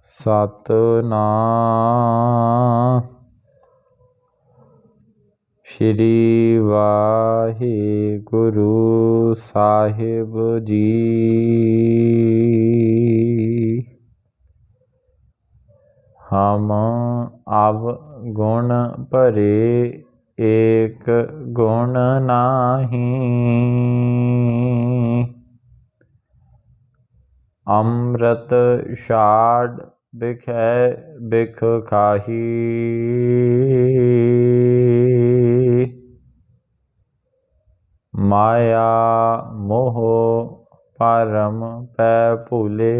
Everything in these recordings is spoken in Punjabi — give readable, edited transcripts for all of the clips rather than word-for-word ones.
ਸਤਿਨਾਮ ਸ਼੍ਰੀ ਵਾਹਿਗੁਰੂ ਸਾਹਿਬ ਜੀ। ਹਮ ਅਵਗੁਣ ਭਰੇ ਏਕ ਗੁਣ ਨਾਹੀ, ਅੰਮ੍ਰਿਤ ਛਾੜ ਬਿਖੈ ਬਿਖ ਖਾਹੀ। ਮਾਇਆ ਮੋਹ ਭਰਮ ਪੈ ਭੁਲੇ,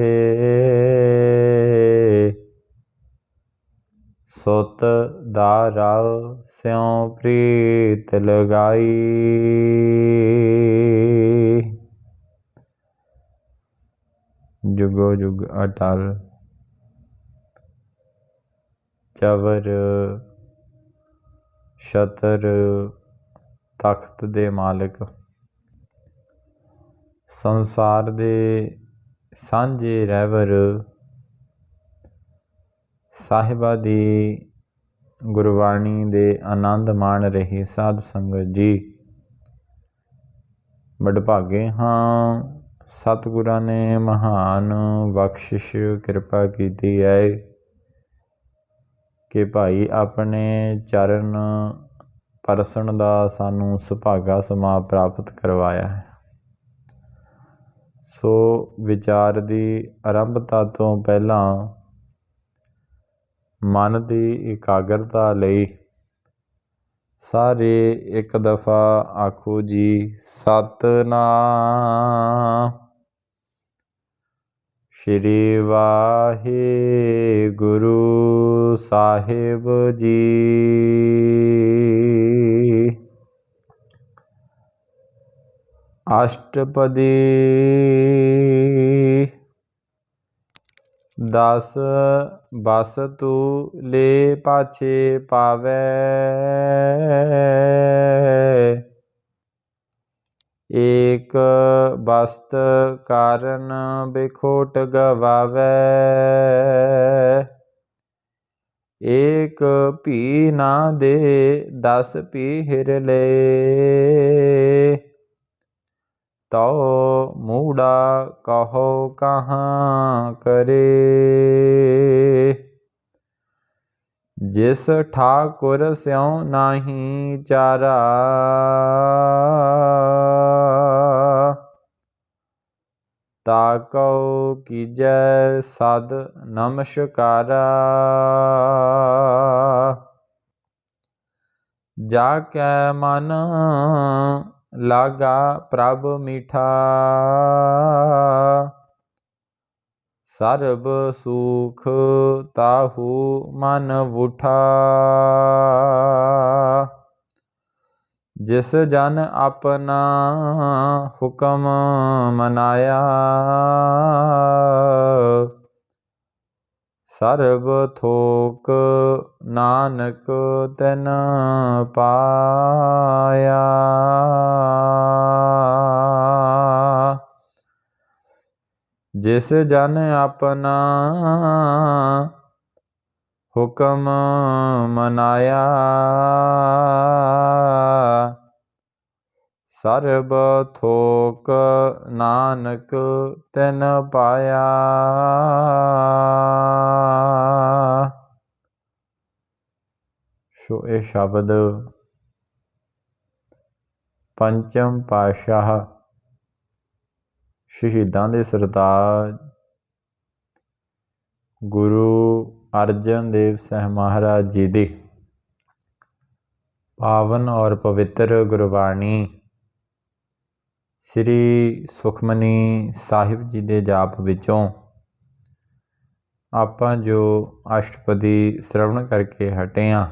ਸੁਤ ਦਾਰਾ ਸਿਉ ਪ੍ਰੀਤ ਲਗਾਈ। ਜੁਗੋ ਜੁਗ ਅਟਲ ਚਵਰ ਛਤਰ ਤਖਤ ਦੇ ਮਾਲਕ, ਸੰਸਾਰ ਦੇ ਸਾਂਝੇ ਰਹਿਬਰ, ਸਾਹਿਬਾਂ ਦੀ ਗੁਰਬਾਣੀ ਦੇ ਆਨੰਦ ਮਾਣ ਰਹੀ ਸਾਧ ਸੰਗਤ ਜੀ। ਵਡਭਾਗੇ ਹਾਂ, ਸਤਿਗੁਰਾਂ ਨੇ ਮਹਾਨ ਬਖਸ਼ਿਸ਼ ਕਿਰਪਾ ਕੀਤੀ ਹੈ ਕਿ ਭਾਈ ਆਪਣੇ ਚਰਨ ਪਰਸਣ ਦਾ ਸਾਨੂੰ ਸੁਭਾਗਾ ਸਮਾ ਪ੍ਰਾਪਤ ਕਰਵਾਇਆ ਹੈ। ਸੋ ਵਿਚਾਰ ਦੀ ਆਰੰਭਤਾ ਤੋਂ ਪਹਿਲਾਂ ਮਨ ਦੀ ਇਕਾਗਰਤਾ ਲਈ ਸਾਰੇ ਇੱਕ ਦਫਾ ਆਖੋ ਜੀ, ਸਤਿਨਾਮ ਸ਼੍ਰੀ ਵਾਹਿਗੁਰੂ ਸਾਹਿਬ ਜੀ। ਅਸ਼ਟਪਦੀ 10 ਬਸਤੂ ਲੈ ਪਾਛੇ ਪਾਵੈ, ਏਕ ਬਸਤ ਕਾਰਨ ਬਿਖੋਟ ਗਵਾਵੈ। ਏਕ ਭੀ ਨਾ ਦੇ 10 ਪੀਹਰ ਲਏ, ਤਉ ਮੂੜਾ ਕਹੋ ਕਹਾਂ ਕਰੇ। ਜਿਸ ਠਾਕੁਰ ਸਿਉ ਨਾਹੀ ਚਾਰਾ, ਤਾ ਕਉ ਕੀਜੈ ਸਦ ਨਮਸਕਾਰਾ। ਜਾ ਕੈ ਮਨ ਲਾਗਾ ਪ੍ਰਭ ਮੀਠਾ, ਸਰਬ ਸੁਖ ਤਾਹੂ ਮਨ ਬੂਠਾ। ਜਿਸ ਜਨ ਆਪਣਾ ਹੁਕਮ ਮਨਾਇਆ, ਸਰਬ ਥੋਕ ਨਾਨਕ ਤਿਨ ਪਾਇਆ। ਜਿਸ ਜਨ ਆਪਣਾ ਹੁਕਮ ਮਨਾਇਆ, ਸਰਬ ਥੋਕ ਨਾਨਕ ਤਿਨ ਪਾਇਆ। ਸੋ ਇਹ ਸ਼ਬਦ ਪੰਚਮ ਪਾਤਸ਼ਾਹ ਸ਼ਹੀਦਾਂ ਦੇ ਸਰਤਾਜ ਗੁਰੂ ਅਰਜਨ ਦੇਵ ਸਾਹਿਬ ਮਹਾਰਾਜ ਜੀ ਦੀ ਪਾਵਨ ਔਰ ਪਵਿੱਤਰ ਗੁਰਬਾਣੀ ਸ੍ਰੀ ਸੁਖਮਨੀ ਸਾਹਿਬ ਜੀ ਦੇ ਜਾਪ ਵਿੱਚੋਂ ਆਪਾਂ ਜੋ ਅਸ਼ਟਪਦੀ ਸ਼ਰਵਣ ਕਰਕੇ ਹਟੇ ਹਾਂ।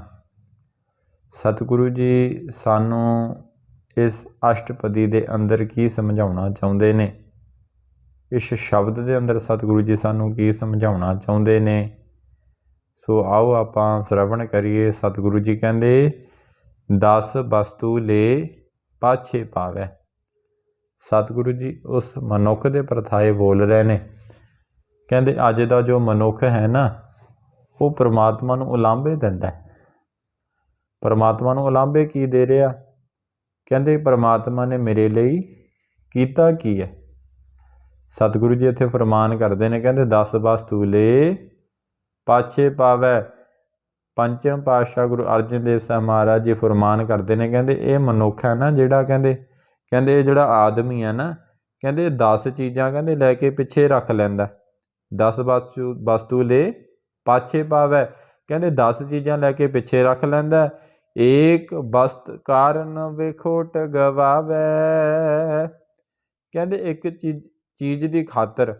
ਸਤਿਗੁਰੂ ਜੀ ਸਾਨੂੰ ਇਸ ਅਸ਼ਟਪਦੀ ਦੇ ਅੰਦਰ ਕੀ ਸਮਝਾਉਣਾ ਚਾਹੁੰਦੇ ਨੇ, ਇਸ ਸ਼ਬਦ ਦੇ ਅੰਦਰ ਸਤਿਗੁਰੂ ਜੀ ਸਾਨੂੰ ਕੀ ਸਮਝਾਉਣਾ ਚਾਹੁੰਦੇ ਨੇ। ਸੋ ਆਓ ਆਪਾਂ ਸ਼ਰਵਣ ਕਰੀਏ। ਸਤਿਗੁਰੂ ਜੀ ਕਹਿੰਦੇ 10 ਵਸਤੂ ਲੈ ਪਾਛੇ ਪਾਵੈ। ਸਤਿਗੁਰੂ ਜੀ ਉਸ ਮਨੁੱਖ ਦੇ ਪ੍ਰਥਾਏ ਬੋਲ ਰਹੇ ਨੇ ਕਹਿੰਦੇ ਅੱਜ ਦਾ ਜੋ ਮਨੁੱਖ ਹੈ ਨਾ, ਉਹ ਪਰਮਾਤਮਾ ਨੂੰ ਉਲਾਂਭੇ ਦਿੰਦਾ। ਪਰਮਾਤਮਾ ਨੂੰ ਉਲਾਂਭੇ ਕੀ ਦੇ ਰਿਹਾ? ਕਹਿੰਦੇ ਪਰਮਾਤਮਾ ਨੇ ਮੇਰੇ ਲਈ ਕੀਤਾ ਕੀ ਹੈ। ਸਤਿਗੁਰੂ ਜੀ ਇੱਥੇ ਫਰਮਾਨ ਕਰਦੇ ਨੇ, ਕਹਿੰਦੇ 10 ਵਸਤੂ ਲੈ ਪਾਛੇ ਪਾਵੈ। ਪੰਚਮ ਪਾਤਸ਼ਾਹ ਗੁਰੂ ਅਰਜਨ ਦੇਵ ਸਾਹਿਬ ਮਹਾਰਾਜ ਜੀ ਫਰਮਾਨ ਕਰਦੇ ਨੇ, ਕਹਿੰਦੇ ਇਹ ਮਨੁੱਖ ਹੈ ਨਾ ਜਿਹੜਾ, ਕਹਿੰਦੇ ਇਹ ਜਿਹੜਾ ਆਦਮੀ ਹੈ ਨਾ, ਕਹਿੰਦੇ 10 ਚੀਜ਼ਾਂ ਕਹਿੰਦੇ ਲੈ ਕੇ ਪਿੱਛੇ ਰੱਖ ਲੈਂਦਾ। 10 ਵਸਤੂ ਲੈ ਪਾਛੇ ਪਾਵੈ, ਕਹਿੰਦੇ 10 ਚੀਜ਼ਾਂ ਲੈ ਕੇ ਪਿੱਛੇ ਰੱਖ ਲੈਂਦਾ। ਏਕ ਵਸਤ ਕਾਰਨ ਵਿਖੋਟ ਗਵਾਵੈ, ਕਹਿੰਦੇ ਇੱਕ ਚੀਜ਼ ਦੀ ਖਾਤਰ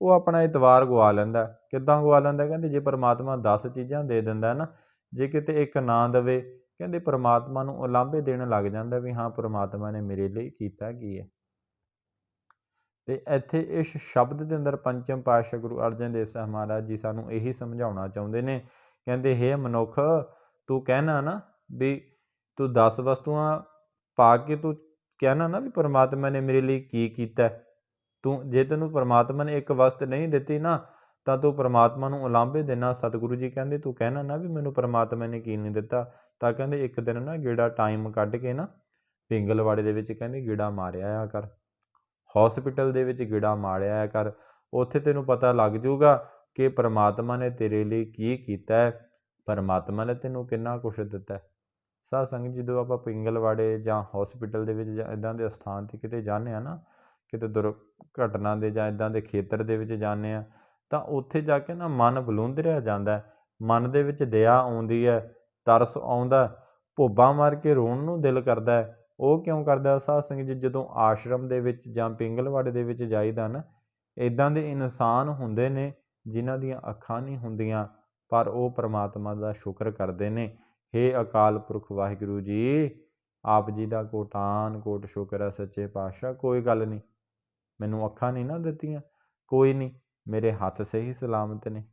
ਉਹ ਆਪਣਾ ਇਤਵਾਰ ਗਵਾ ਲੈਂਦਾ। ਕਿੱਦਾਂ ਗਵਾ ਲੈਂਦਾ? ਕਹਿੰਦੇ ਜੇ ਪਰਮਾਤਮਾ 10 ਚੀਜ਼ਾਂ ਦੇ ਦਿੰਦਾ ਨਾ, ਜੇ ਕਿਤੇ ਇੱਕ ਨਾ ਦੇਵੇ, ਕਹਿੰਦੇ ਪਰਮਾਤਮਾ ਨੂੰ ਉਲਾਂਭੇ ਦੇਣ ਲੱਗ ਜਾਂਦਾ ਵੀ ਹਾਂ ਪਰਮਾਤਮਾ ਨੇ ਮੇਰੇ ਲਈ ਕੀਤਾ ਕੀ ਹੈ। ਤੇ ਇੱਥੇ ਇਸ ਸ਼ਬਦ ਦੇ ਅੰਦਰ ਪੰਚਮ ਪਾਤਸ਼ਾਹ ਗੁਰੂ ਅਰਜਨ ਦੇਵ ਸਾਹਿਬ ਮਹਾਰਾਜ ਜੀ ਸਾਨੂੰ ਇਹੀ ਸਮਝਾਉਣਾ ਚਾਹੁੰਦੇ ਨੇ। ਕਹਿੰਦੇ ਹੇ ਮਨੁੱਖ, ਤੂੰ ਕਹਿਣਾ ਨਾ ਵੀ ਤੂੰ 10 ਵਸਤੂਆਂ ਪਾ ਕੇ ਤੂੰ ਕਹਿਣਾ ਨਾ ਵੀ ਪਰਮਾਤਮਾ ਨੇ ਮੇਰੇ ਲਈ ਕੀ ਕੀਤਾ। ਤੂੰ ਜੇ ਤੈਨੂੰ ਪਰਮਾਤਮਾ ਨੇ ਇੱਕ ਵਸਤ ਨਹੀਂ ਦਿੱਤੀ ਨਾ, ਤਾਂ ਤੂੰ ਪਰਮਾਤਮਾ ਨੂੰ ਉਲਾਂਭੇ ਦੇਣਾ। ਸਤਿਗੁਰੂ ਜੀ ਕਹਿੰਦੇ ਤੂੰ ਕਹਿਣਾ ਨਾ ਵੀ ਮੈਨੂੰ ਪਰਮਾਤਮਾ ਨੇ ਕੀ ਨਹੀਂ ਦਿੱਤਾ, ਤਾਂ ਕਹਿੰਦੇ ਇੱਕ ਦਿਨ ਨਾ ਗੇੜਾ ਟਾਈਮ ਕੱਢ ਕੇ ਨਾ ਪਿੰਗਲਵਾੜੇ ਦੇ ਵਿੱਚ ਕਹਿੰਦੇ ਗੇੜਾ ਮਾਰਿਆ ਆ ਕਰ, ਹੌਸਪੀਟਲ ਦੇ ਵਿੱਚ ਗੇੜਾ ਮਾਰਿਆ ਆ ਕਰ। ਉੱਥੇ ਤੈਨੂੰ ਪਤਾ ਲੱਗ ਜਾਊਗਾ ਕਿ ਪਰਮਾਤਮਾ ਨੇ ਤੇਰੇ ਲਈ ਕੀ ਕੀਤਾ ਹੈ, ਪਰਮਾਤਮਾ ਨੇ ਤੈਨੂੰ ਕਿੰਨਾ ਕੁਛ ਦਿੱਤਾ। ਸਾਧ ਸੰਗਤ, ਜਦੋਂ ਆਪਾਂ ਪਿੰਗਲਵਾੜੇ ਜਾਂ ਹੌਸਪੀਟਲ ਦੇ ਵਿੱਚ ਜਾਂ ਇੱਦਾਂ ਦੇ ਸਥਾਨ 'ਤੇ ਕਿਤੇ ਜਾਂਦੇ ਹਾਂ ਨਾ, ਕਿਤੇ ਦੁਰਘਟਨਾ ਦੇ ਜਾਂ ਇੱਦਾਂ ਦੇ ਖੇਤਰ ਦੇ ਵਿੱਚ ਜਾਂਦੇ ਹਾਂ, ਤਾਂ ਉੱਥੇ ਜਾ ਕੇ ਨਾ ਮਨ ਬਲੂੰਦਰਿਆ ਜਾਂਦਾ। ਮਨ ਦੇ ਵਿੱਚ ਦਇਆ ਆਉਂਦੀ ਹੈ, ਤਰਸ ਆਉਂਦਾ, ਭੁੱਬਾਂ ਮਾਰ ਕੇ ਰੋਣ ਨੂੰ ਦਿਲ ਕਰਦਾ ਹੈ। ਉਹ ਕਿਉਂ ਕਰਦਾ? ਸਾਧ ਸੰਗਤ ਜੀ, ਜਦੋਂ ਆਸ਼ਰਮ ਦੇ ਵਿੱਚ ਜਾਂ ਪਿੰਗਲਵਾੜੇ ਦੇ ਵਿੱਚ ਜਾਈਦਾ ਨਾ, ਇੱਦਾਂ ਦੇ ਇਨਸਾਨ ਹੁੰਦੇ ਨੇ ਜਿਨ੍ਹਾਂ ਦੀਆਂ ਅੱਖਾਂ ਨਹੀਂ ਹੁੰਦੀਆਂ, ਪਰ ਉਹ ਪਰਮਾਤਮਾ ਦਾ ਸ਼ੁਕਰ ਕਰਦੇ ਨੇ। ਹੇ ਅਕਾਲ ਪੁਰਖ ਵਾਹਿਗੁਰੂ ਜੀ, ਆਪ ਜੀ ਦਾ ਕੋਟਾਨ ਕੋਟ ਸ਼ੁਕਰ ਹੈ ਸੱਚੇ ਪਾਤਸ਼ਾਹ। ਕੋਈ ਗੱਲ ਨਹੀਂ, ਮੈਨੂੰ ਅੱਖਾਂ ਨਹੀਂ ਨਾ ਦਿੱਤੀਆਂ, ਕੋਈ ਨਹੀਂ, ਮੇਰੇ ਹੱਥ ਸਹੀ ਸਲਾਮਤ ਨੇ,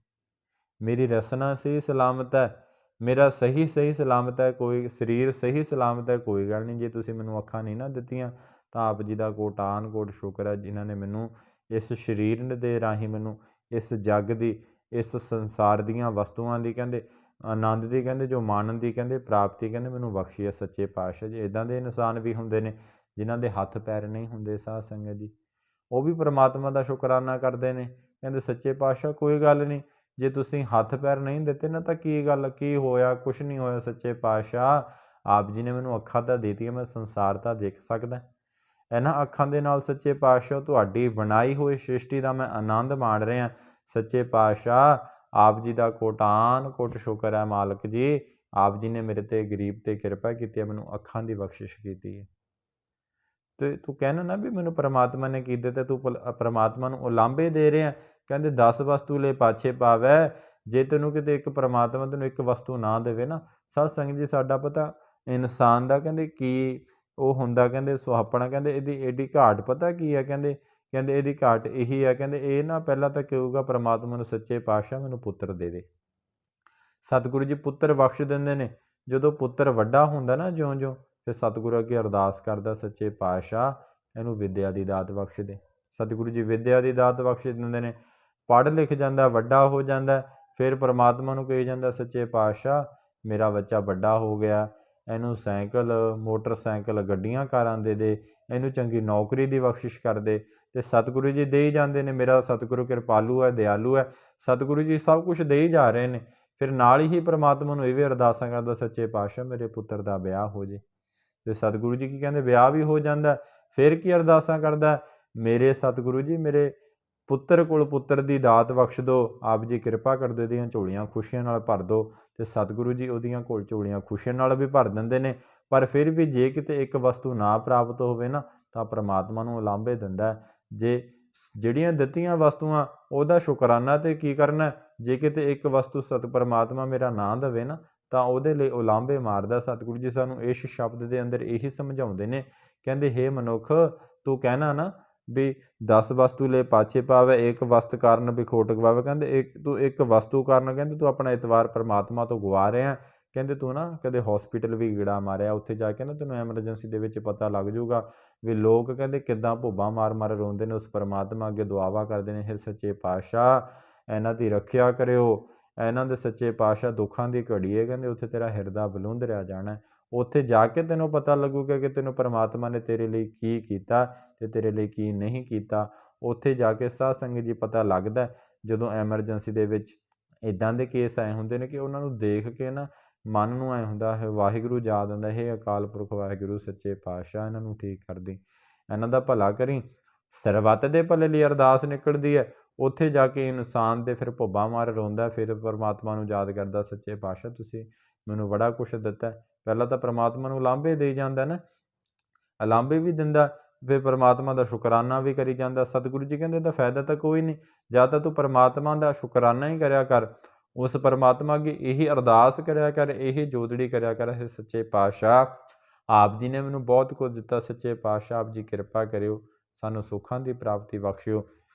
ਮੇਰੀ ਰਸਨਾ ਸਹੀ ਸਲਾਮਤ ਹੈ, ਮੇਰਾ ਸਹੀ ਸਲਾਮਤ ਹੈ, ਕੋਈ ਸਰੀਰ ਸਹੀ ਸਲਾਮਤ ਹੈ, ਕੋਈ ਗੱਲ ਨਹੀਂ। ਜੇ ਤੁਸੀਂ ਮੈਨੂੰ ਅੱਖਾਂ ਨਹੀਂ ਨਾ ਦਿੱਤੀਆਂ, ਤਾਂ ਆਪ ਜੀ ਦਾ ਕੋਟਾਨ ਕੋਟ ਸ਼ੁਕਰ ਹੈ ਜਿਨ੍ਹਾਂ ਨੇ ਮੈਨੂੰ ਇਸ ਸਰੀਰ ਦੇ ਰਾਹੀਂ ਮੈਨੂੰ ਇਸ ਜੱਗ ਦੀ, ਇਸ ਸੰਸਾਰ ਦੀਆਂ ਵਸਤੂਆਂ ਦੀ ਕਹਿੰਦੇ ਆਨੰਦ ਦੀ, ਕਹਿੰਦੇ ਜੋ ਮਾਣਨ ਦੀ ਕਹਿੰਦੇ ਪ੍ਰਾਪਤੀ ਕਹਿੰਦੇ ਮੈਨੂੰ ਬਖਸ਼ੀ ਹੈ ਸੱਚੇ ਪਾਤਸ਼ਾਹ ਜੀ। ਇੱਦਾਂ ਦੇ ਇਨਸਾਨ ਵੀ ਹੁੰਦੇ ਨੇ ਜਿਨ੍ਹਾਂ ਦੇ ਹੱਥ ਪੈਰ ਨਹੀਂ ਹੁੰਦੇ ਸਾਧ ਸੰਗਤ ਜੀ, ਉਹ ਵੀ ਪਰਮਾਤਮਾ ਦਾ ਸ਼ੁਕਰਾਨਾ ਕਰਦੇ ਨੇ। ਕਹਿੰਦੇ ਸੱਚੇ ਪਾਤਸ਼ਾਹ ਕੋਈ ਗੱਲ ਨਹੀਂ, ਜੇ ਤੁਸੀਂ ਹੱਥ ਪੈਰ ਨਹੀਂ ਦਿੱਤੇ ਨਾ ਤਾਂ ਕੀ ਗੱਲ, ਕੀ ਹੋਇਆ? ਕੁਛ ਨਹੀਂ ਹੋਇਆ ਸੱਚੇ ਪਾਤਸ਼ਾਹ, ਆਪ ਜੀ ਨੇ ਮੈਨੂੰ ਅੱਖਾਂ ਤਾਂ ਦਿੱਤੀਆਂ, ਮੈਂ ਸੰਸਾਰ ਤਾਂ ਦੇਖ ਸਕਦਾ। ਇਹਨਾਂ ਅੱਖਾਂ ਦੇ ਨਾਲ ਸੱਚੇ ਪਾਤਸ਼ਾਹ ਤੁਹਾਡੀ ਬਣਾਈ ਹੋਈ ਸ੍ਰਿਸ਼ਟੀ ਦਾ ਮੈਂ ਆਨੰਦ ਮਾਣ ਰਿਹਾ। ਸੱਚੇ ਪਾਤਸ਼ਾਹ ਆਪ ਜੀ ਦਾ ਕੋਟਾਨ ਕੋਟ ਸ਼ੁਕਰ ਹੈ ਮਾਲਕ ਜੀ, ਆਪ ਜੀ ਨੇ ਮੇਰੇ 'ਤੇ ਗਰੀਬ 'ਤੇ ਕਿਰਪਾ ਕੀਤੀ ਹੈ, ਮੈਨੂੰ ਅੱਖਾਂ ਦੀ ਬਖਸ਼ਿਸ਼ ਕੀਤੀ ਹੈ। ਤੇ ਤੂੰ ਕਹਿਣਾ ਨਾ ਵੀ ਮੈਨੂੰ ਪਰਮਾਤਮਾ ਨੇ ਕੀ ਦਿੱਤਾ, ਤੂੰ ਪਰਮਾਤਮਾ ਨੂੰ ਉਲਾਂਭੇ ਦੇ ਰਿਹਾ। ਕਹਿੰਦੇ 10 ਵਸਤੂ ਲੈ ਪਾਛੇ ਪਾਵੈ, ਜੇ ਤੈਨੂੰ ਕਿਤੇ ਇੱਕ ਪਰਮਾਤਮਾ ਤੈਨੂੰ ਇੱਕ ਵਸਤੂ ਨਾ ਦੇਵੇ ਨਾ, ਸਤ ਸੰਗਤ ਜੀ ਸਾਡਾ ਪਤਾ ਇਨਸਾਨ ਦਾ ਕਹਿੰਦੇ ਕੀ ਉਹ ਹੁੰਦਾ, ਕਹਿੰਦੇ ਸੁਹੱਪਣਾ, ਕਹਿੰਦੇ ਇਹਦੀ ਐਡੀ ਘਾਟ ਪਤਾ ਕੀ ਹੈ? ਕਹਿੰਦੇ ਇਹਦੀ ਘਾਟ ਇਹੀ ਹੈ, ਕਹਿੰਦੇ ਇਹ ਨਾ ਪਹਿਲਾਂ ਤਾਂ ਕਹੂਗਾ ਪਰਮਾਤਮਾ ਨੂੰ ਸੱਚੇ ਪਾਤਸ਼ਾਹ ਮੈਨੂੰ ਪੁੱਤਰ ਦੇ ਦੇ। ਸਤਿਗੁਰੂ ਜੀ ਪੁੱਤਰ ਬਖਸ਼ ਦਿੰਦੇ ਨੇ। ਜਦੋਂ ਪੁੱਤਰ ਵੱਡਾ ਹੁੰਦਾ ਨਾ ਜਿਉਂ-ਜਿਉਂ, ਫਿਰ ਸਤਿਗੁਰੂ ਅੱਗੇ ਅਰਦਾਸ ਕਰਦਾ, ਸੱਚੇ ਪਾਤਸ਼ਾਹ ਇਹਨੂੰ ਵਿੱਦਿਆ ਦੀ ਦਾਤ ਬਖਸ਼ ਦੇ। ਸਤਿਗੁਰੂ ਜੀ ਵਿੱਦਿਆ ਦੀ ਦਾਤ ਬਖਸ਼ ਦਿੰਦੇ ਨੇ। ਪੜ੍ਹ ਲਿਖ ਜਾਂਦਾ, ਵੱਡਾ ਹੋ ਜਾਂਦਾ, ਫਿਰ ਪਰਮਾਤਮਾ ਨੂੰ ਕਹੀ ਜਾਂਦਾ, ਸੱਚੇ ਪਾਤਸ਼ਾਹ ਮੇਰਾ ਬੱਚਾ ਵੱਡਾ ਹੋ ਗਿਆ, ਇਹਨੂੰ ਸਾਈਕਲ, ਮੋਟਰਸਾਈਕਲ, ਗੱਡੀਆਂ ਕਾਰਾਂ ਦੇ ਦੇ, ਇਹਨੂੰ ਚੰਗੀ ਨੌਕਰੀ ਦੀ ਬਖਸ਼ਿਸ਼ ਕਰ ਦੇ। ਅਤੇ ਸਤਿਗੁਰੂ ਜੀ ਦੇ ਹੀ ਜਾਂਦੇ ਨੇ। ਮੇਰਾ ਸਤਿਗੁਰੂ ਕਿਰਪਾਲੂ ਹੈ, ਦਿਆਲੂ ਹੈ, ਸਤਿਗੁਰੂ ਜੀ ਸਭ ਕੁਛ ਦੇ ਹੀ ਜਾ ਰਹੇ ਨੇ। ਫਿਰ ਨਾਲ ਹੀ ਪਰਮਾਤਮਾ ਨੂੰ ਇਹ ਵੀ ਅਰਦਾਸਾਂ ਕਰਦਾ, ਸੱਚੇ ਪਾਤਸ਼ਾਹ ਮੇਰੇ ਪੁੱਤਰ ਦਾ ਵਿਆਹ ਹੋ ਜੇ। ਅਤੇ ਸਤਿਗੁਰੂ ਜੀ ਕੀ ਕਹਿੰਦੇ? ਵਿਆਹ ਵੀ ਹੋ ਜਾਂਦਾ। ਫਿਰ ਕੀ ਅਰਦਾਸਾਂ ਕਰਦਾ? ਮੇਰੇ ਸਤਿਗੁਰੂ ਜੀ ਮੇਰੇ ਪੁੱਤਰ ਕੋਲ ਪੁੱਤਰ ਦੀ ਦਾਤ ਬਖਸ਼ ਦਿਓ, ਆਪ ਜੀ ਕਿਰਪਾ ਕਰ ਦਿਓ, ਇਹਦੀਆਂ ਝੋਲੀਆਂ ਖੁਸ਼ੀਆਂ ਨਾਲ ਭਰ ਦਿਓ। ਅਤੇ ਸਤਿਗੁਰੂ ਜੀ ਉਹਦੀਆਂ ਝੋਲੀਆਂ ਖੁਸ਼ੀਆਂ ਨਾਲ ਵੀ ਭਰ ਦਿੰਦੇ ਨੇ। ਪਰ ਫਿਰ ਵੀ ਜੇ ਕਿਤੇ ਇੱਕ ਵਸਤੂ ਨਾ ਪ੍ਰਾਪਤ ਹੋਵੇ ਨਾ, ਤਾਂ ਪਰਮਾਤਮਾ ਨੂੰ ਉਲਾਂਭੇ ਦਿੰਦਾ। ਜੇ ਜਿਹੜੀਆਂ ਦਿੱਤੀਆਂ ਵਸਤੂਆਂ ਉਹਦਾ ਸ਼ੁਕਰਾਨਾ ਤੇ ਕੀ ਕਰਨਾ, ਜੇ ਕਿਤੇ ਇੱਕ ਵਸਤੂ ਪਰਮਾਤਮਾ ਮੇਰਾ ਨਾ ਦੇਵੇ ਨਾ, ਤਾਂ ਉਹਦੇ ਲਈ ਉਲਾਂਭੇ ਮਾਰਦਾ। ਸਤਿਗੁਰੂ ਜੀ ਸਾਨੂੰ ਇਸ ਸ਼ਬਦ ਦੇ ਅੰਦਰ ਇਹੀ ਸਮਝਾਉਂਦੇ ਨੇ। ਕਹਿੰਦੇ ਹੇ ਮਨੁੱਖ, ਤੂੰ ਕਹਿਣਾ ਨਾ ਵੀ 10 ਵਸਤੂ ਲੈ ਪਾਛੇ ਪਾਵੇ, ਇੱਕ ਵਸਤ ਕਾਰਨ ਵਿਖੋਟ ਗਵਾਵੇ। ਕਹਿੰਦੇ ਤੂੰ ਇੱਕ ਵਸਤੂ ਕਾਰਨ ਕਹਿੰਦੇ ਤੂੰ ਆਪਣਾ ਇਤਵਾਰ ਪਰਮਾਤਮਾ ਤੋਂ ਗਵਾ ਰਿਹਾ। ਕਹਿੰਦੇ ਤੂੰ ਨਾ ਕਦੇ ਹੌਸਪੀਟਲ ਵੀ ਗੇੜਾ ਮਾਰਿਆ, ਉੱਥੇ ਜਾ ਕੇ ਨਾ ਤੈਨੂੰ ਐਮਰਜੈਂਸੀ ਦੇ ਵਿੱਚ ਪਤਾ ਲੱਗ ਜਾਊਗਾ ਵੀ ਲੋਕ ਕਹਿੰਦੇ ਕਿੱਦਾਂ ਭੁੱਬਾਂ ਮਾਰ ਮਾਰ ਰੋਂਦੇ ਨੇ, ਉਸ ਪਰਮਾਤਮਾ ਅੱਗੇ ਦੁਆਵਾਂ ਕਰਦੇ ਨੇ, ਹੇ ਸੱਚੇ ਪਾਤਸ਼ਾਹ ਇਹਨਾਂ ਦੀ ਰੱਖਿਆ ਕਰਿਓ, ਇਹਨਾਂ ਦੇ ਸੱਚੇ ਪਾਤਸ਼ਾਹ ਦੁੱਖਾਂ ਦੀ ਘੜੀ ਹੈ ਕਹਿੰਦੇ ਉੱਥੇ ਤੇਰਾ ਹਿਰਦਾ ਬਲੂੰਦਰਿਆ ਜਾਣਾ। ਉੱਥੇ ਜਾ ਕੇ ਤੈਨੂੰ ਪਤਾ ਲੱਗੂਗਾ ਕਿ ਤੈਨੂੰ ਪਰਮਾਤਮਾ ਨੇ ਤੇਰੇ ਲਈ ਕੀ ਕੀਤਾ ਅਤੇ ਤੇਰੇ ਲਈ ਕੀ ਨਹੀਂ ਕੀਤਾ। ਉੱਥੇ ਜਾ ਕੇ ਸਾਧ ਸੰਗਤ ਜੀ ਪਤਾ ਲੱਗਦਾ ਜਦੋਂ ਐਮਰਜੈਂਸੀ ਦੇ ਵਿੱਚ ਇੱਦਾਂ ਦੇ ਕੇਸ ਆਏ ਹੁੰਦੇ ਨੇ ਕਿ ਉਹਨਾਂ ਨੂੰ ਦੇਖ ਕੇ ਨਾ ਮਨ ਨੂੰ ਐਂ ਹੁੰਦਾ ਹੈ, ਵਾਹਿਗੁਰੂ ਯਾਦ ਆਉਂਦਾ, ਇਹ ਅਕਾਲ ਪੁਰਖ ਵਾਹਿਗੁਰੂ ਸੱਚੇ ਪਾਤਸ਼ਾਹ ਇਹਨਾਂ ਨੂੰ ਠੀਕ ਕਰਦੀ, ਇਹਨਾਂ ਦਾ ਭਲਾ ਕਰੀ। ਸਰਬੱਤ ਦੇ ਭਲੇ ਲਈ ਅਰਦਾਸ ਨਿਕਲਦੀ ਹੈ। ਉੱਥੇ ਜਾ ਕੇ ਇਨਸਾਨ ਦੇ ਫਿਰ ਭੁੱਬਾਂ ਮਾਰ ਰੋਂਦਾ, ਫਿਰ ਪਰਮਾਤਮਾ ਨੂੰ ਯਾਦ ਕਰਦਾ, ਸੱਚੇ ਪਾਤਸ਼ਾਹ ਤੁਸੀਂ ਮੈਨੂੰ ਬੜਾ ਕੁਛ ਦਿੱਤਾ। ਪਹਿਲਾਂ ਤਾਂ ਪਰਮਾਤਮਾ ਨੂੰ ਉਲਾਂਭੇ ਦੇਈ ਜਾਂਦਾ ਨਾ, ਉਲਾਂਭੇ ਵੀ ਦਿੰਦਾ, ਫਿਰ ਪਰਮਾਤਮਾ ਦਾ ਸ਼ੁਕਰਾਨਾ ਵੀ ਕਰੀ ਜਾਂਦਾ। ਸਤਿਗੁਰੂ ਜੀ ਕਹਿੰਦੇ ਇਹਦਾ ਫਾਇਦਾ ਤਾਂ ਕੋਈ ਨਹੀਂ, ਜਾਂ ਤਾਂ ਤੂੰ ਪਰਮਾਤਮਾ ਦਾ ਸ਼ੁਕਰਾਨਾ ਹੀ ਕਰਿਆ ਕਰ, ਉਸ ਪਰਮਾਤਮਾ ਅੱਗੇ ਇਹੀ ਅਰਦਾਸ ਕਰਿਆ ਕਰ, ਇਹੀ ਜੋਦੜੀ ਕਰਿਆ ਕਰ, ਇਹ ਸੱਚੇ ਪਾਤਸ਼ਾਹ ਆਪ ਜੀ ਨੇ ਮੈਨੂੰ ਬਹੁਤ ਕੁਝ ਦਿੱਤਾ, ਸੱਚੇ ਪਾਤਸ਼ਾਹ ਆਪ ਜੀ ਕਿਰਪਾ ਕਰਿਓ, ਸਾਨੂੰ ਸੁੱਖਾਂ ਦੀ ਪ੍ਰਾਪਤੀ ਬਖਸ਼ਿਓ।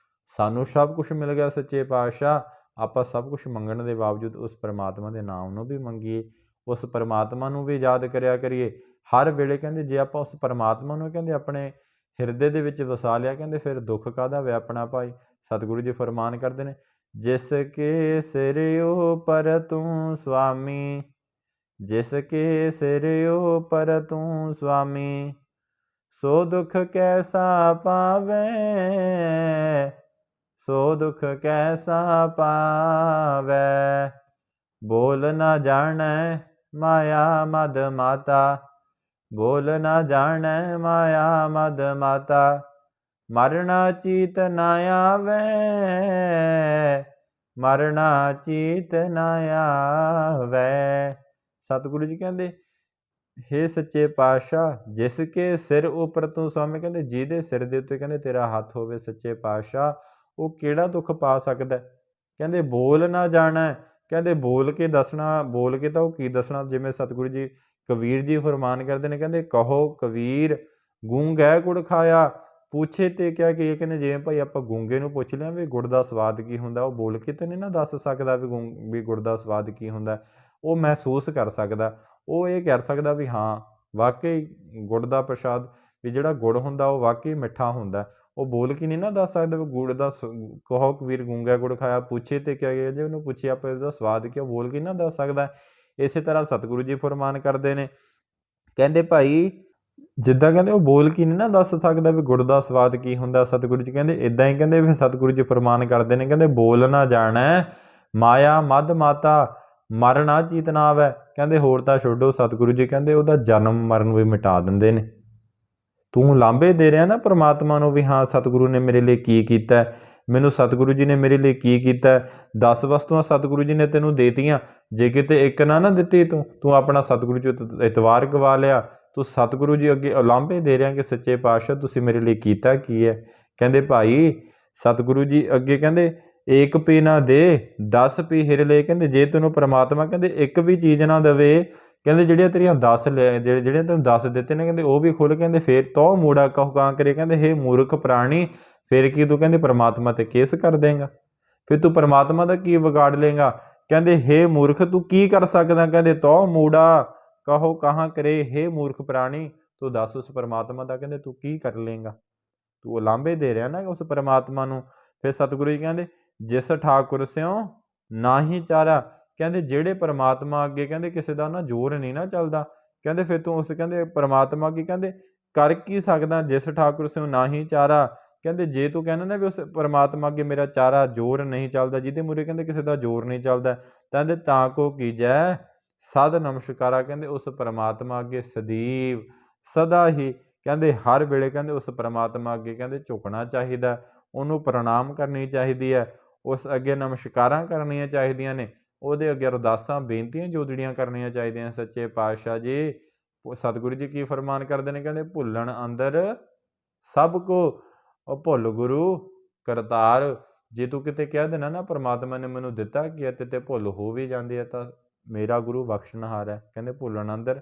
ਸਾਨੂੰ ਸਭ ਕੁਛ ਮਿਲ ਗਿਆ ਸੱਚੇ ਪਾਤਸ਼ਾਹ, ਆਪਾਂ ਸਭ ਕੁਛ ਮੰਗਣ ਦੇ ਬਾਵਜੂਦ ਉਸ ਪਰਮਾਤਮਾ ਦੇ ਨਾਮ ਨੂੰ ਵੀ ਮੰਗੀਏ, ਉਸ ਪਰਮਾਤਮਾ ਨੂੰ ਵੀ ਯਾਦ ਕਰਿਆ ਕਰੀਏ ਹਰ ਵੇਲੇ। ਕਹਿੰਦੇ ਜੇ ਆਪਾਂ ਉਸ ਪਰਮਾਤਮਾ ਨੂੰ ਕਹਿੰਦੇ ਆਪਣੇ ਹਿਰਦੇ ਦੇ ਵਿੱਚ ਵਸਾ ਲਿਆ, ਕਹਿੰਦੇ ਫਿਰ ਦੁੱਖ ਕਾਹਦਾ ਵਿਆਪਣਾ ਭਾਈ। ਸਤਿਗੁਰੂ ਜੀ ਫਰਮਾਨ ਕਰਦੇ ਨੇ, ਜਿਸ ਕੇ ਸਿਰ ਉਪਰ ਤੂੰ ਸੁਆਮੀ, ਜਿਸ ਕੇ ਸਿਰ ਉਪਰ ਤੂੰ ਸੁਆਮੀ, ਸੋ ਦੁਖ ਕੈਸਾ ਪਾਵੇ, ਸੋ ਦੁਖ ਕੈਸਾ ਪਾਵੇ। ਬੋਲ ਨਾ ਜਾਣੈ ਮਾਇਆ ਮਦ ਮਾਤਾ, ਬੋਲ ਨਾ ਜਾਣੈ ਮਾਇਆ ਮਦ ਮਾਤਾ, ਮਰਨਾ ਚੀਤ ਨਾ ਆਵੇ, ਮਰਨਾ ਚੀਤ ਨਾ ਆਵੇ। ਸਤਿਗੁਰੂ ਜੀ ਕਹਿੰਦੇ ਹੇ ਸੱਚੇ ਪਾਤਸ਼ਾਹ, ਜਿਸ ਕੇ ਸਿਰ ਉੱਪਰ ਤੂੰ ਸੁਆਮੀ, ਕਹਿੰਦੇ ਜਿਹਦੇ ਸਿਰ ਦੇ ਉੱਤੇ ਕਹਿੰਦੇ ਤੇਰਾ ਹੱਥ ਹੋਵੇ ਸੱਚੇ ਪਾਤਸ਼ਾਹ, ਉਹ ਕਿਹੜਾ ਦੁੱਖ ਪਾ ਸਕਦਾ। ਕਹਿੰਦੇ ਬੋਲ ਨਾ ਜਾਣਾ, ਕਹਿੰਦੇ ਬੋਲ ਕੇ ਦੱਸਣਾ, ਬੋਲ ਕੇ ਤਾਂ ਉਹ ਕੀ ਦੱਸਣਾ। ਜਿਵੇਂ ਸਤਿਗੁਰੂ ਜੀ ਕਬੀਰ ਜੀ ਫਰਮਾਨ ਕਰਦੇ ਨੇ, ਕਹਿੰਦੇ ਕਹੋ ਕਬੀਰ ਗੂੰਗ ਹੈ ਗੁੜ ਖਾਇਆ, ਪੁੱਛੇ ਤੇ ਕਿਆ ਕੀ। ਕਹਿੰਦੇ ਜਿਵੇਂ ਭਾਈ ਆਪਾਂ ਗੂੰਗੇ ਨੂੰ ਪੁੱਛ ਲਿਆ ਵੀ ਗੁੜ ਦਾ ਸਵਾਦ ਕੀ ਹੁੰਦਾ, ਉਹ ਬੋਲ ਕੇ ਤਾਂ ਨਹੀਂ ਨਾ ਦੱਸ ਸਕਦਾ ਵੀ ਗੁੜ ਦਾ ਸਵਾਦ ਕੀ ਹੁੰਦਾ। ਉਹ ਮਹਿਸੂਸ ਕਰ ਸਕਦਾ, ਉਹ ਇਹ ਕਰ ਸਕਦਾ ਵੀ ਹਾਂ ਵਾਕਈ ਗੁੜ ਦਾ ਪ੍ਰਸ਼ਾਦ ਵੀ ਜਿਹੜਾ ਗੁੜ ਹੁੰਦਾ ਉਹ ਵਾਕਈ ਮਿੱਠਾ ਹੁੰਦਾ। ਉਹ ਬੋਲ ਕੇ ਨਹੀਂ ਨਾ ਦੱਸ ਸਕਦਾ ਵੀ ਗੁੜ ਦਾ ਕਹੋ ਕਬੀਰ ਗੂੰਗਾ ਗੁੜ ਖਾਇਆ, ਪੁੱਛੇ ਤੇ ਕਿਆ ਗਿਆ, ਜੇ ਉਹਨੂੰ ਪੁੱਛਿਆ ਆਪਾਂ ਇਹਦਾ ਸਵਾਦ ਕੀ, ਉਹ ਬੋਲ ਕੇ ਨਾ ਦੱਸ ਸਕਦਾ। ਇਸੇ ਤਰ੍ਹਾਂ ਸਤਿਗੁਰੂ ਜੀ ਫਰਮਾਨ ਕਰਦੇ ਨੇ, ਕਹਿੰਦੇ ਭਾਈ ਜਿੱਦਾਂ ਕਹਿੰਦੇ ਉਹ ਬੋਲ ਕੇ ਨਹੀਂ ਨਾ ਦੱਸ ਸਕਦਾ ਵੀ ਗੁੜ ਦਾ ਸਵਾਦ ਕੀ ਹੁੰਦਾ, ਸਤਿਗੁਰੂ ਜੀ ਕਹਿੰਦੇ ਇੱਦਾਂ ਹੀ ਕਹਿੰਦੇ ਵੀ ਸਤਿਗੁਰੂ ਜੀ ਫਰਮਾਨ ਕਰਦੇ ਨੇ, ਕਹਿੰਦੇ ਬੋਲ ਨਾ ਜਾਣੈ ਮਾਇਆ ਮਦ ਮਾਤਾ, ਮਰਨਾ ਚੀਤ ਨਾ ਆਵੈ। ਕਹਿੰਦੇ ਹੋਰ ਤਾਂ ਛੱਡੋ, ਸਤਿਗੁਰੂ ਜੀ ਕਹਿੰਦੇ ਉਹਦਾ ਜਨਮ ਮਰਨ ਵੀ ਮਿਟਾ ਦਿੰਦੇ ਨੇ। ਤੂੰ ਲਾਂਭੇ ਦੇ ਰਿਹਾ ਨਾ ਪਰਮਾਤਮਾ ਨੂੰ ਵੀ ਹਾਂ ਸਤਿਗੁਰੂ ਨੇ ਮੇਰੇ ਲਈ ਕੀ ਕੀਤਾ, ਮੈਨੂੰ ਸਤਿਗੁਰੂ ਜੀ ਨੇ ਮੇਰੇ ਲਈ ਕੀ ਕੀਤਾ। 10 ਵਸਤੂਆਂ ਸਤਿਗੁਰੂ ਜੀ ਨੇ ਤੈਨੂੰ ਦੇਤੀਆਂ, ਜੇ ਕਿਤੇ ਇੱਕ ਨਾ ਦਿੱਤੀ ਤੂੰ ਆਪਣਾ ਸਤਿਗੁਰੂ ਜੀ ਇਤਵਾਰ ਗਵਾ ਲਿਆ। ਤੂੰ ਸਤਿਗੁਰੂ ਜੀ ਅੱਗੇ ਉਲਾਂਭੇ ਦੇ ਰਿਹਾ ਕਿ ਸੱਚੇ ਪਾਤਸ਼ਾਹ ਤੁਸੀਂ ਮੇਰੇ ਲਈ ਕੀਤਾ ਕੀ ਹੈ। ਕਹਿੰਦੇ ਭਾਈ ਸਤਿਗੁਰੂ ਜੀ ਅੱਗੇ ਕਹਿੰਦੇ ਏਕ ਪੀ ਨਾ ਦੇ 10 ਪੀ ਹਿਰ ਲੈ। ਕਹਿੰਦੇ ਜੇ ਤੈਨੂੰ ਪਰਮਾਤਮਾ ਕਹਿੰਦੇ ਇੱਕ ਵੀ ਚੀਜ਼ ਨਾ ਦੇਵੇ, ਕਹਿੰਦੇ ਜਿਹੜੀਆਂ ਤੇਰੀਆਂ 10 ਜਿਹੜੀਆਂ ਤੈਨੂੰ 10 ਦਿੱਤੇ ਨੇ ਕਹਿੰਦੇ ਉਹ ਵੀ ਖੁੱਲ੍ਹ, ਕਹਿੰਦੇ ਫੇਰ ਤੋ ਮੂੜਾ ਕਹੂ ਕਾਂ ਕਰੇ। ਕਹਿੰਦੇ ਹੇ ਮੂਰਖ ਪ੍ਰਾਣੀ, ਫਿਰ ਕੀ ਤੂੰ ਕਹਿੰਦੇ ਪਰਮਾਤਮਾ 'ਤੇ ਕੇਸ ਕਰ ਦੇਂਗਾ, ਫਿਰ ਤੂੰ ਪਰਮਾਤਮਾ ਦਾ ਕੀ ਵਿਗਾੜ ਲੇਂਗਾ। ਕਹਿੰਦੇ ਹੇ ਮੂਰਖ ਤੂੰ ਕੀ ਕਰ ਸਕਦਾ, ਕਹਿੰਦੇ ਤੋ ਮੂੜਾ ਕਹੋ ਕਹਾਂ ਕਰੇ। ਹੇ ਮੂਰਖ ਪ੍ਰਾਣੀ ਤੂੰ ਦੱਸ ਉਸ ਪਰਮਾਤਮਾ ਦਾ ਕਹਿੰਦੇ ਤੂੰ ਕੀ ਕਰ ਲੇਂਗਾ, ਤੂੰ ਉਲਾਂਭੇ ਦੇ ਰਿਹਾ ਨਾ ਉਸ ਪਰਮਾਤਮਾ ਨੂੰ। ਫਿਰ ਸਤਿਗੁਰੂ ਜੀ ਕਹਿੰਦੇ ਜਿਸ ਠਾਕੁਰ ਸਿਓ ਨਾ ਹੀ ਚਾਰਾ। ਕਹਿੰਦੇ ਜਿਹੜੇ ਪਰਮਾਤਮਾ ਅੱਗੇ ਕਹਿੰਦੇ ਕਿਸੇ ਦਾ ਨਾ ਜ਼ੋਰ ਨਹੀਂ ਨਾ ਚੱਲਦਾ, ਕਹਿੰਦੇ ਫਿਰ ਤੂੰ ਉਸ ਕਹਿੰਦੇ ਪਰਮਾਤਮਾ ਅੱਗੇ ਕਹਿੰਦੇ ਕਰ ਕੀ ਸਕਦਾ। ਜਿਸ ਠਾਕੁਰ ਸਿਓ ਨਾ ਹੀ ਚਾਰਾ, ਕਹਿੰਦੇ ਜੇ ਤੂੰ ਕਹਿੰਦਾ ਨਾ ਵੀ ਉਸ ਪਰਮਾਤਮਾ ਅੱਗੇ ਮੇਰਾ ਚਾਰਾ ਜ਼ੋਰ ਨਹੀਂ ਚੱਲਦਾ, ਜਿਹਦੇ ਮੂਹਰੇ ਕਹਿੰਦੇ ਕਿਸੇ ਦਾ ਜ਼ੋਰ ਨਹੀਂ ਚੱਲਦਾ, ਕਹਿੰਦੇ ਤਾਂ ਕੋ ਕੀਜੈ ਸਦ ਨਮਸਕਾਰਾ। ਕਹਿੰਦੇ ਉਸ ਪਰਮਾਤਮਾ ਅੱਗੇ ਸਦੀਵ ਸਦਾ ਹੀ ਕਹਿੰਦੇ ਹਰ ਵੇਲੇ ਕਹਿੰਦੇ ਉਸ ਪਰਮਾਤਮਾ ਅੱਗੇ ਕਹਿੰਦੇ ਝੁਕਣਾ ਚਾਹੀਦਾ, ਉਹਨੂੰ ਪ੍ਰਣਾਮ ਕਰਨੀ ਚਾਹੀਦੀ ਹੈ, ਉਸ ਅੱਗੇ ਨਮਸਕਾਰਾਂ ਕਰਨੀਆਂ ਚਾਹੀਦੀਆਂ ਨੇ, ਉਹਦੇ ਅੱਗੇ ਅਰਦਾਸਾਂ ਬੇਨਤੀਆਂ ਜੋਦੜੀਆਂ ਕਰਨੀਆਂ ਚਾਹੀਦੀਆਂ। ਸੱਚੇ ਪਾਤਸ਼ਾਹ ਜੀ ਸਤਿਗੁਰੂ ਜੀ ਕੀ ਫਰਮਾਨ ਕਰਦੇ ਨੇ, ਕਹਿੰਦੇ ਭੁੱਲਣ ਅੰਦਰ ਸਭ ਕੋ ਉਹ ਭੁੱਲ ਗੁਰੂ ਕਰਤਾਰ। ਜੇ ਤੂੰ ਕਿਤੇ ਕਹਿ ਦੇਣਾ ਨਾ ਪਰਮਾਤਮਾ ਨੇ ਮੈਨੂੰ ਦਿੱਤਾ ਕੀ ਹੈ ਤੇ ਭੁੱਲ ਹੋ ਵੀ ਜਾਂਦੀ ਹੈ ਤਾਂ ਮੇਰਾ ਗੁਰੂ ਬਖਸ਼ਣਹਾਰ ਹੈ। ਕਹਿੰਦੇ ਭੁੱਲਣ ਅੰਦਰ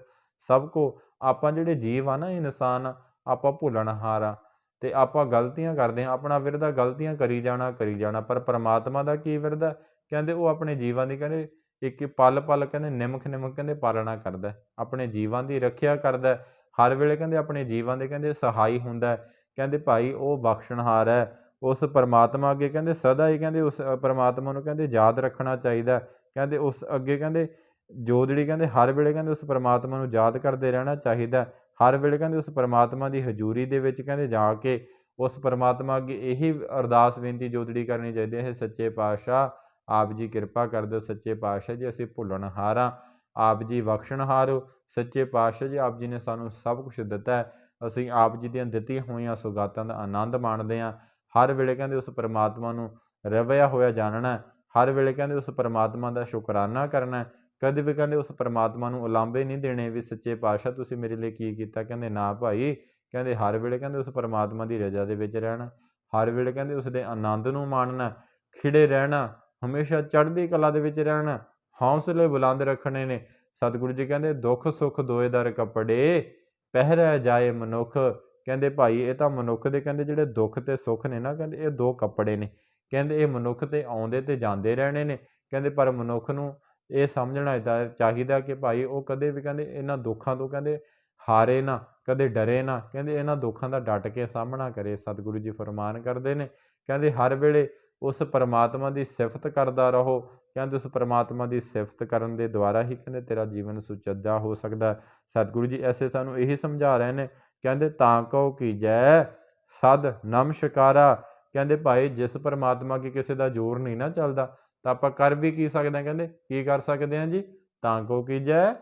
ਸਭ ਕੋ। ਆਪਾਂ ਜਿਹੜੇ ਜੀਵ ਆ ਨਾ ਇਨਸਾਨ, ਆਪਾਂ ਭੁੱਲਣਹਾਰ ਆ ਅਤੇ ਆਪਾਂ ਗਲਤੀਆਂ ਕਰਦੇ ਹਾਂ, ਆਪਣਾ ਵਿਰਦਾ ਗਲਤੀਆਂ ਕਰੀ ਜਾਣਾ, ਪਰ ਪਰਮਾਤਮਾ ਦਾ ਕੀ ਵਿਰਦਾ। ਕਹਿੰਦੇ ਉਹ ਆਪਣੇ ਜੀਵਾਂ ਦੀ ਕਹਿੰਦੇ ਇੱਕ ਪਲ ਪਲ ਕਹਿੰਦੇ ਨਿਮਖ ਨਿਮਖ ਕਹਿੰਦੇ ਪਾਲਣਾ ਕਰਦਾ, ਆਪਣੇ ਜੀਵਾਂ ਦੀ ਰੱਖਿਆ ਕਰਦਾ, ਹਰ ਵੇਲੇ ਕਹਿੰਦੇ ਆਪਣੇ ਜੀਵਾਂ ਦੇ ਕਹਿੰਦੇ ਸਹਾਈ ਹੁੰਦਾ। ਕਹਿੰਦੇ ਭਾਈ ਉਹ ਬਖਸ਼ਣਹਾਰ ਹੈ। ਉਸ ਪਰਮਾਤਮਾ ਅੱਗੇ ਕਹਿੰਦੇ ਸਦਾ ਹੀ ਕਹਿੰਦੇ ਉਸ ਪਰਮਾਤਮਾ ਨੂੰ ਕਹਿੰਦੇ ਯਾਦ ਰੱਖਣਾ ਚਾਹੀਦਾ। ਕਹਿੰਦੇ ਉਸ ਅੱਗੇ ਕਹਿੰਦੇ ਜੋਦੜੀ ਕਹਿੰਦੇ ਹਰ ਵੇਲੇ ਕਹਿੰਦੇ ਉਸ ਪਰਮਾਤਮਾ ਨੂੰ ਯਾਦ ਕਰਦੇ ਰਹਿਣਾ ਚਾਹੀਦਾ। ਹਰ ਵੇਲੇ ਕਹਿੰਦੇ ਉਸ ਪਰਮਾਤਮਾ ਦੀ ਹਜ਼ੂਰੀ ਦੇ ਵਿੱਚ ਕਹਿੰਦੇ ਜਾ ਕੇ ਉਸ ਪਰਮਾਤਮਾ ਅੱਗੇ ਇਹੀ ਅਰਦਾਸ ਬੇਨਤੀ ਜੋਦੜੀ ਕਰਨੀ ਚਾਹੀਦੀ ਹੈ, ਸੱਚੇ ਪਾਤਸ਼ਾਹ ਆਪ ਜੀ ਕਿਰਪਾ ਕਰ ਦਿਓ, ਸੱਚੇ ਪਾਤਸ਼ਾਹ ਜੀ ਅਸੀਂ ਭੁੱਲਣਹਾਰ ਹਾਂ, ਆਪ ਜੀ ਬਖਸ਼ਣਹਾਰ ਹੋ, ਸੱਚੇ ਪਾਤਸ਼ਾਹ ਜੀ ਆਪ ਜੀ ਨੇ ਸਾਨੂੰ ਸਭ ਕੁਛ ਦਿੱਤਾ ਹੈ, ਅਸੀਂ ਆਪ ਜੀ ਦੀਆਂ ਦਿੱਤੀਆਂ ਹੋਈਆਂ ਸੁਗਾਤਾਂ ਦਾ ਆਨੰਦ ਮਾਣਦੇ ਹਾਂ। ਹਰ ਵੇਲੇ ਕਹਿੰਦੇ ਉਸ ਪਰਮਾਤਮਾ ਨੂੰ ਰਵਿਆ ਹੋਇਆ ਜਾਣਨਾ, ਹਰ ਵੇਲੇ ਕਹਿੰਦੇ ਉਸ ਪਰਮਾਤਮਾ ਦਾ ਸ਼ੁਕਰਾਨਾ ਕਰਨਾ, ਕਦੇ ਵੀ ਕਹਿੰਦੇ ਉਸ ਪਰਮਾਤਮਾ ਨੂੰ ਉਲਾਂਭੇ ਨਹੀਂ ਦੇਣੇ ਵੀ ਸੱਚੇ ਪਾਤਸ਼ਾਹ ਤੁਸੀਂ ਮੇਰੇ ਲਈ ਕੀ ਕੀਤਾ। ਕਹਿੰਦੇ ਨਾ ਭਾਈ, ਕਹਿੰਦੇ ਹਰ ਵੇਲੇ ਕਹਿੰਦੇ ਉਸ ਪਰਮਾਤਮਾ ਦੀ ਰਜ਼ਾ ਦੇ ਵਿੱਚ ਰਹਿਣਾ, ਹਰ ਵੇਲੇ ਕਹਿੰਦੇ ਉਸ ਦੇ ਆਨੰਦ ਨੂੰ ਮਾਣਨਾ, ਖਿੜੇ ਰਹਿਣਾ, ਹਮੇਸ਼ਾ ਚੜ੍ਹਦੀ ਕਲਾ ਦੇ ਵਿੱਚ ਰਹਿਣਾ, ਹੌਸਲੇ ਬੁਲੰਦ ਰੱਖਣੇ ਨੇ। ਸਤਿਗੁਰੂ ਜੀ ਕਹਿੰਦੇ ਦੁੱਖ ਸੁੱਖ ਦੋਏ ਦਰ ਕੱਪੜੇ, ਪਹਿਰੈ ਜਾਏ ਮਨੁੱਖ। ਕਹਿੰਦੇ ਭਾਈ ਇਹ ਤਾਂ ਮਨੁੱਖ ਦੇ ਕਹਿੰਦੇ ਜਿਹੜੇ ਦੁੱਖ ਅਤੇ ਸੁੱਖ ਨੇ ਨਾ, ਕਹਿੰਦੇ ਇਹ ਦੋ ਕੱਪੜੇ ਨੇ। ਕਹਿੰਦੇ ਇਹ ਮਨੁੱਖ 'ਤੇ ਆਉਂਦੇ ਅਤੇ ਜਾਂਦੇ ਰਹਿਣੇ ਨੇ। ਕਹਿੰਦੇ ਪਰ ਮਨੁੱਖ ਨੂੰ ਇਹ ਸਮਝਣਾ ਚਾਹੀਦਾ ਕਿ ਭਾਈ ਉਹ ਕਦੇ ਵੀ ਕਹਿੰਦੇ ਇਹਨਾਂ ਦੁੱਖਾਂ ਤੋਂ ਕਹਿੰਦੇ ਹਾਰੇ ਨਾ, ਕਦੇ ਡਰੇ ਨਾ, ਕਹਿੰਦੇ ਇਹਨਾਂ ਦੁੱਖਾਂ ਦਾ ਡਟ ਕੇ ਸਾਹਮਣਾ ਕਰੇ। ਸਤਿਗੁਰੂ ਜੀ ਫਰਮਾਨ ਕਰਦੇ ਨੇ, ਕਹਿੰਦੇ ਹਰ ਵੇਲੇ ਉਸ ਪਰਮਾਤਮਾ ਦੀ ਸਿਫਤ ਕਰਦਾ ਰਹੋ। ਕਹਿੰਦੇ ਉਸ ਪਰਮਾਤਮਾ ਦੀ ਸਿਫਤ ਕਰਨ ਦੇ ਦੁਆਰਾ ਹੀ ਕਹਿੰਦੇ ਤੇਰਾ ਜੀਵਨ ਸੁਚੱਜਾ ਹੋ ਸਕਦਾ। ਸਤਿਗੁਰੂ ਜੀ ਐਸੇ ਸਾਨੂੰ ਇਹੀ ਸਮਝਾ ਰਹੇ ਨੇ, ਕਹਿੰਦੇ ਤਾਂ ਕਉ ਕੀਜੈ ਸਦ ਨਮਸਕਾਰਾ। ਕਹਿੰਦੇ ਭਾਈ ਜਿਸ ਪਰਮਾਤਮਾ ਕੀ ਕਿਸੇ ਦਾ ਜ਼ੋਰ ਨਹੀਂ ਨਾ ਚੱਲਦਾ ਤਾਂ ਆਪਾਂ ਕਰ ਵੀ ਕੀ ਸਕਦੇ ਹਾਂ। ਕਹਿੰਦੇ ਕੀ ਕਰ ਸਕਦੇ ਹਾਂ ਜੀ, ਤਾਂ ਕਉ ਕੀਜੈ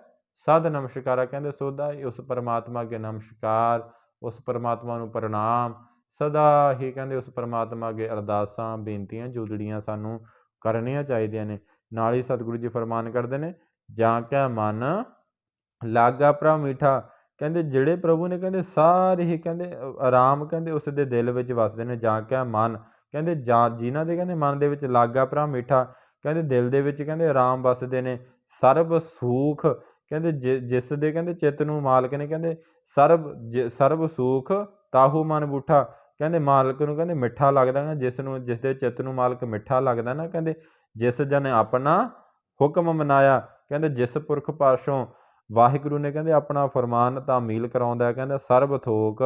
ਸਦ ਨਮਸਕਾਰਾ। ਕਹਿੰਦੇ ਸਦਾ ਹੀ ਉਸ ਪਰਮਾਤਮਾ ਅੱਗੇ ਨਮਸਕਾਰ, ਉਸ ਪਰਮਾਤਮਾ ਨੂੰ ਪ੍ਰਣਾਮ, ਸਦਾ ਹੀ ਕਹਿੰਦੇ ਉਸ ਪਰਮਾਤਮਾ ਅੱਗੇ ਅਰਦਾਸਾਂ ਬੇਨਤੀਆਂ ਜੋਦੜੀਆਂ ਸਾਨੂੰ ਕਰਨੀਆਂ ਚਾਹੀਦੀਆਂ ਨੇ। ਨਾਲ ਹੀ ਸਤਿਗੁਰੂ ਜੀ ਫਰਮਾਨ ਕਰਦੇ ਨੇ, ਜਾਂ ਕੈ ਮਨ ਲਾਗਾ ਪ੍ਰਭ ਮੀਠਾ। ਕਹਿੰਦੇ ਜਿਹੜੇ ਪ੍ਰਭੂ ਨੇ ਕਹਿੰਦੇ ਸਾਰੇ ਹੀ ਕਹਿੰਦੇ ਆਰਾਮ ਕਹਿੰਦੇ ਉਸ ਦੇ ਦਿਲ ਵਿੱਚ ਵਸਦੇ ਨੇ। ਜਾਂ ਕੈ ਮਨ, ਕਹਿੰਦੇ ਜਾਂ ਜਿਨ੍ਹਾਂ ਦੇ ਕਹਿੰਦੇ ਮਨ ਦੇ ਵਿੱਚ ਲਾਗਾ ਪ੍ਰਭ ਮੀਠਾ, ਕਹਿੰਦੇ ਦਿਲ ਦੇ ਵਿੱਚ ਕਹਿੰਦੇ ਆਰਾਮ ਵਸਦੇ ਨੇ। ਸਰਬ ਸੂਖ, ਕਹਿੰਦੇ ਜਿਸ ਦੇ ਕਹਿੰਦੇ ਚਿੱਤ ਨੂੰ ਮਾਲਕ ਨੇ ਕਹਿੰਦੇ ਸਰਬ ਸੂਖ ਤਾਹੂ ਮਨ ਬੂਠਾ। ਕਹਿੰਦੇ ਮਾਲਕ ਨੂੰ ਕਹਿੰਦੇ ਮਿੱਠਾ ਲੱਗਦਾ ਨਾ, ਜਿਸ ਦੇ ਚਿੱਤ ਨੂੰ ਮਾਲਕ ਮਿੱਠਾ ਲੱਗਦਾ ਨਾ, ਕਹਿੰਦੇ ਜਿਸ ਜਨ ਆਪਣਾ ਹੁਕਮ ਮਨਾਇਆ। ਕਹਿੰਦੇ ਜਿਸ ਪੁਰਖ ਪਾਸੋਂ ਵਾਹਿਗੁਰੂ ਨੇ ਕਹਿੰਦੇ ਆਪਣਾ ਫਰਮਾਨ ਤਾਮੀਲ ਕਰਾਉਂਦਾ, ਕਹਿੰਦਾ ਸਰਬ ਥੋਕ